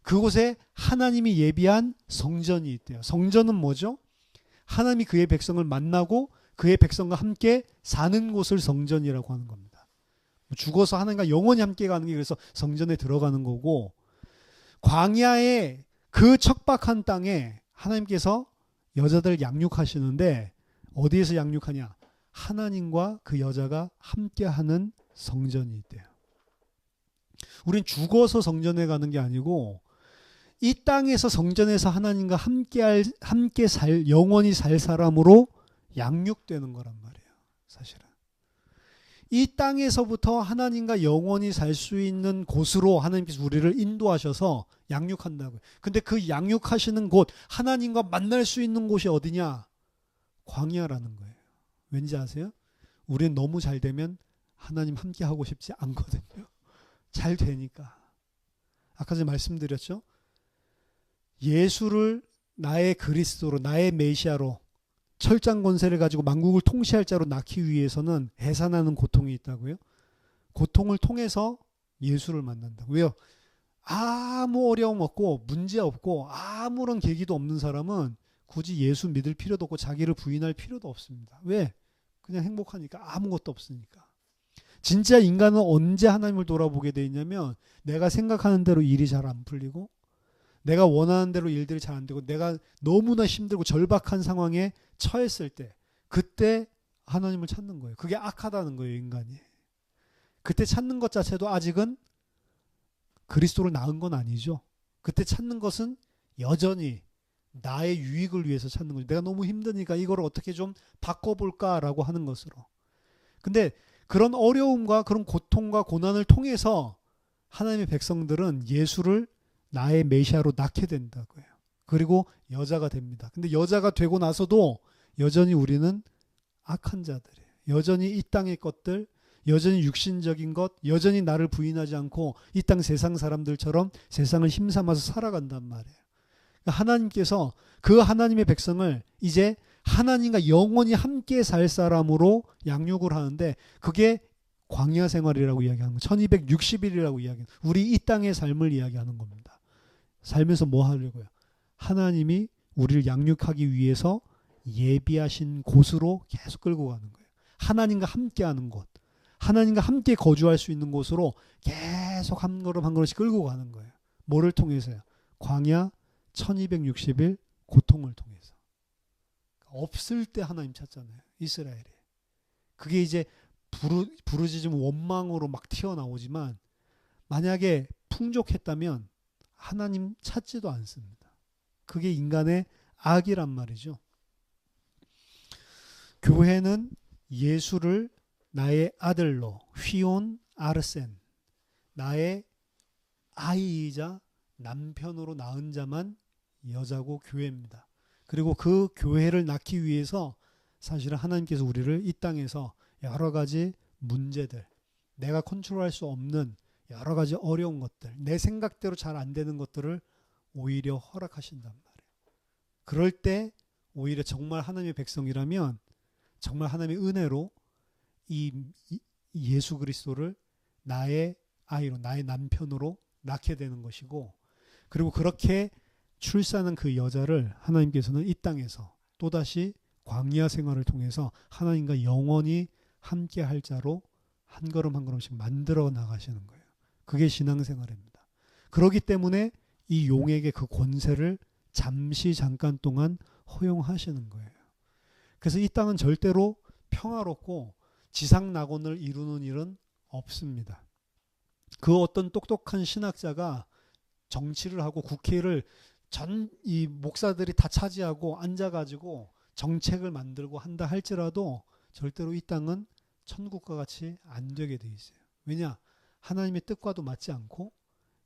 그곳에 하나님이 예비한 성전이 있대요. 성전은 뭐죠? 하나님이 그의 백성을 만나고 그의 백성과 함께 사는 곳을 성전이라고 하는 겁니다. 죽어서 하나님과 영원히 함께 가는 게 그래서 성전에 들어가는 거고, 광야의 그 척박한 땅에 하나님께서 여자들을 양육하시는데, 어디에서 양육하냐? 하나님과 그 여자가 함께하는 성전이 있대요. 우린 죽어서 성전에 가는 게 아니고 이 땅에서 성전에서 하나님과 함께 살, 영원히 살 사람으로 양육되는 거란 말이에요. 사실은 이 땅에서부터 하나님과 영원히 살 수 있는 곳으로 하나님께서 우리를 인도하셔서 양육한다고요. 근데 그 양육하시는 곳, 하나님과 만날 수 있는 곳이 어디냐? 광야라는 거예요. 왠지 아세요? 우리는 너무 잘 되면 하나님 함께 하고 싶지 않거든요. 잘 되니까. 아까 전에 말씀드렸죠? 예수를 나의 그리스도로, 나의 메시아로, 철장 권세를 가지고 만국을 통치할 자로 낳기 위해서는 해산하는 고통이 있다고요. 고통을 통해서 예수를 만난다. 왜요? 아무 어려움 없고 문제 없고 아무런 계기도 없는 사람은 굳이 예수 믿을 필요도 없고 자기를 부인할 필요도 없습니다. 왜? 그냥 행복하니까. 아무것도 없으니까. 진짜 인간은 언제 하나님을 돌아보게 돼 있냐면, 내가 생각하는 대로 일이 잘 안 풀리고, 내가 원하는 대로 일들이 잘 안 되고, 내가 너무나 힘들고 절박한 상황에 처했을 때, 그때 하나님을 찾는 거예요. 그게 악하다는 거예요, 인간이. 그때 찾는 것 자체도 아직은 그리스도를 낳은 건 아니죠. 그때 찾는 것은 여전히 나의 유익을 위해서 찾는 거죠. 내가 너무 힘드니까 이걸 어떻게 좀 바꿔볼까라고 하는 것으로. 근데 그런 어려움과 그런 고통과 고난을 통해서 하나님의 백성들은 예수를 나의 메시아로 낳게 된다고요. 그리고 여자가 됩니다. 근데 여자가 되고 나서도 여전히 우리는 악한 자들이에요. 여전히 이 땅의 것들, 여전히 육신적인 것, 여전히 나를 부인하지 않고 이 땅 세상 사람들처럼 세상을 힘삼아서 살아간단 말이에요. 하나님께서 그 하나님의 백성을 이제 하나님과 영원히 함께 살 사람으로 양육을 하는데, 그게 광야 생활이라고 이야기하는 거예요. 1260일이라고 이야기하는 거예요. 우리 이 땅의 삶을 이야기하는 겁니다. 살면서 뭐 하려고요? 하나님이 우리를 양육하기 위해서 예비하신 곳으로 계속 끌고 가는 거예요. 하나님과 함께하는 곳, 하나님과 함께 거주할 수 있는 곳으로 계속 한 걸음 한 걸음씩 끌고 가는 거예요. 뭐를 통해서요? 광야 1260일 고통을 통해서. 없을 때 하나님 찾잖아요. 이스라엘이. 그게 이제 부르짖음 원망으로 막 튀어나오지만, 만약에 풍족했다면 하나님 찾지도 않습니다. 그게 인간의 악이란 말이죠. 교회는 예수를 나의 아들로, 휘온 아르센, 나의 아이이자 남편으로 낳은 자만 여자고 교회입니다. 그리고 그 교회를 낳기 위해서 사실은 하나님께서 우리를 이 땅에서 여러 가지 문제들, 내가 컨트롤할 수 없는 여러 가지 어려운 것들, 내 생각대로 잘 안 되는 것들을 오히려 허락하신단 말이에요. 그럴 때 오히려 정말 하나님의 백성이라면 정말 하나님의 은혜로 이 예수 그리스도를 나의 아이로, 나의 남편으로 낳게 되는 것이고, 그리고 그렇게 출산한 그 여자를 하나님께서는 이 땅에서 또다시 광야 생활을 통해서 하나님과 영원히 함께 할 자로 한 걸음 한 걸음씩 만들어 나가시는 거예요. 그게 신앙생활입니다. 그렇기 때문에 이 용에게 그 권세를 잠깐 동안 허용하시는 거예요. 그래서 이 땅은 절대로 평화롭고 지상 낙원을 이루는 일은 없습니다. 그 어떤 똑똑한 신학자가 정치를 하고 국회를 이 목사들이 다 차지하고 앉아가지고 정책을 만들고 한다 할지라도 절대로 이 땅은 천국과 같이 안 되게 돼 있어요. 왜냐? 하나님의 뜻과도 맞지 않고,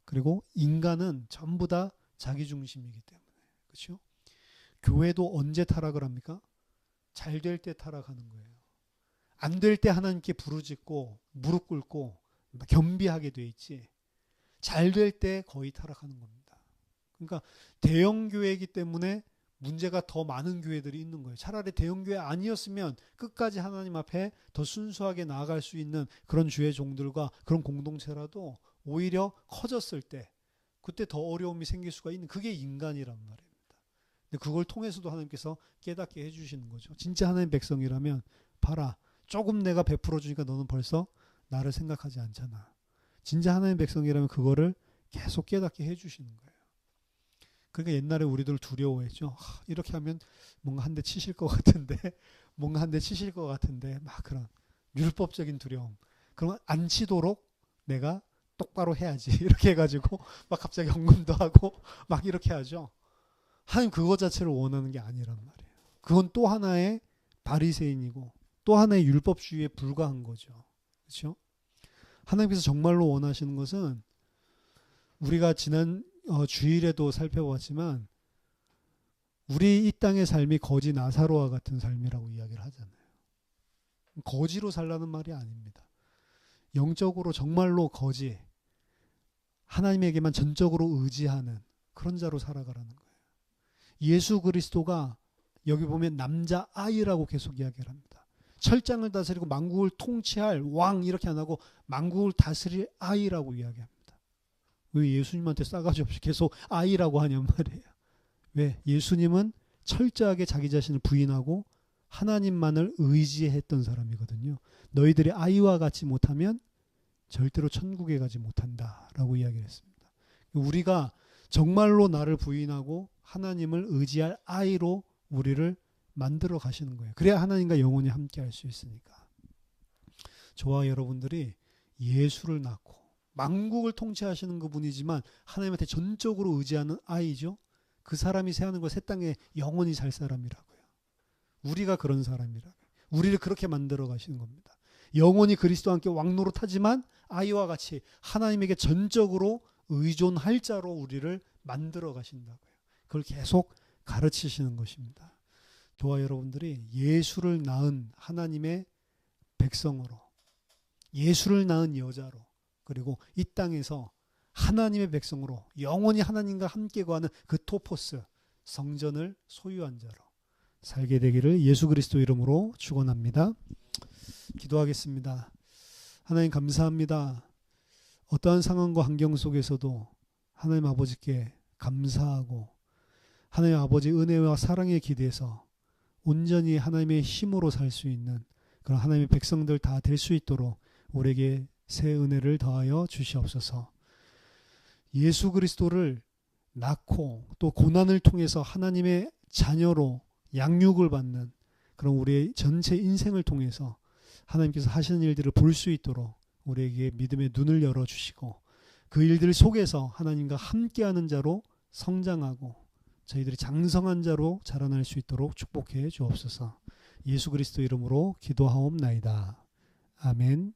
그리고 인간은 전부 다 자기 중심이기 때문에. 그렇죠? 교회도 언제 타락을 합니까? 잘 될 때 타락하는 거예요. 안 될 때 하나님께 부르짖고 무릎 꿇고 겸비하게 돼 있지, 잘 될 때 거의 타락하는 겁니다. 그러니까 대형 교회이기 때문에 문제가 더 많은 교회들이 있는 거예요. 차라리 대형 교회 아니었으면 끝까지 하나님 앞에 더 순수하게 나아갈 수 있는 그런 주의 종들과 그런 공동체라도 오히려 커졌을 때 그때 더 어려움이 생길 수가 있는, 그게 인간이란 말입니다. 근데 그걸 통해서도 하나님께서 깨닫게 해주시는 거죠. 진짜 하나님의 백성이라면 봐라, 조금 내가 베풀어 주니까 너는 벌써 나를 생각하지 않잖아. 진짜 하나님의 백성이라면 그거를 계속 깨닫게 해주시는 거예요. 그러니까 옛날에 우리들 두려워했죠. 이렇게 하면 뭔가 한 대 치실 것 같은데, 뭔가 한 대 치실 것 같은데, 막 그런 율법적인 두려움. 그러면 안 치도록 내가 똑바로 해야지. 이렇게 해가지고 막 갑자기 헌금도 하고 막 이렇게 하죠. 하나님 그거 자체를 원하는 게 아니란 말이에요. 그건 또 하나의 바리새인이고 또 하나의 율법주의에 불과한 거죠. 그렇죠? 하나님께서 정말로 원하시는 것은, 우리가 지난 주일에도 살펴봤지만 우리 이 땅의 삶이 거지 나사로와 같은 삶이라고 이야기를 하잖아요. 거지로 살라는 말이 아닙니다. 영적으로 정말로 거지, 하나님에게만 전적으로 의지하는 그런 자로 살아가라는 거예요. 예수 그리스도가 여기 보면 남자아이라고 계속 이야기를 합니다. 철장을 다스리고 만국을 통치할 왕 이렇게 안 하고 만국을 다스릴 아이라고 이야기합니다. 왜 예수님한테 싸가지 없이 계속 아이라고 하냔 말이에요. 왜? 예수님은 철저하게 자기 자신을 부인하고 하나님만을 의지했던 사람이거든요. 너희들이 아이와 같이 못하면 절대로 천국에 가지 못한다라고 이야기를 했습니다. 우리가 정말로 나를 부인하고 하나님을 의지할 아이로 우리를 만들어 가시는 거예요. 그래야 하나님과 영원히 함께 할 수 있으니까. 저와 여러분들이 예수를 낳고 만국을 통치하시는 그분이지만 하나님한테 전적으로 의지하는 아이죠. 그 사람이 새하는 걸 새 땅에 영원히 살 사람이라고요. 우리가 그런 사람이라고요. 우리를 그렇게 만들어 가시는 겁니다. 영원히 그리스도와 함께 왕노릇하지만 아이와 같이 하나님에게 전적으로 의존할 자로 우리를 만들어 가신다고요. 그걸 계속 가르치시는 것입니다. 저와 여러분들이 예수를 낳은 하나님의 백성으로, 예수를 낳은 여자로, 그리고 이 땅에서 하나님의 백성으로 영원히 하나님과 함께 거하는 그 토포스, 성전을 소유한 자로 살게 되기를 예수 그리스도 이름으로 축원합니다. 기도하겠습니다. 하나님 감사합니다. 어떠한 상황과 환경 속에서도 하나님 아버지께 감사하고 하나님 아버지 은혜와 사랑에 기대서 온전히 하나님의 힘으로 살 수 있는 그런 하나님의 백성들 다 될 수 있도록 우리에게 새 은혜를 더하여 주시옵소서. 예수 그리스도를 낳고 또 고난을 통해서 하나님의 자녀로 양육을 받는 그런 우리의 전체 인생을 통해서 하나님께서 하시는 일들을 볼 수 있도록 우리에게 믿음의 눈을 열어주시고 그 일들 속에서 하나님과 함께하는 자로 성장하고 저희들이 장성한 자로 자라날 수 있도록 축복해 주옵소서. 예수 그리스도 이름으로 기도하옵나이다. 아멘.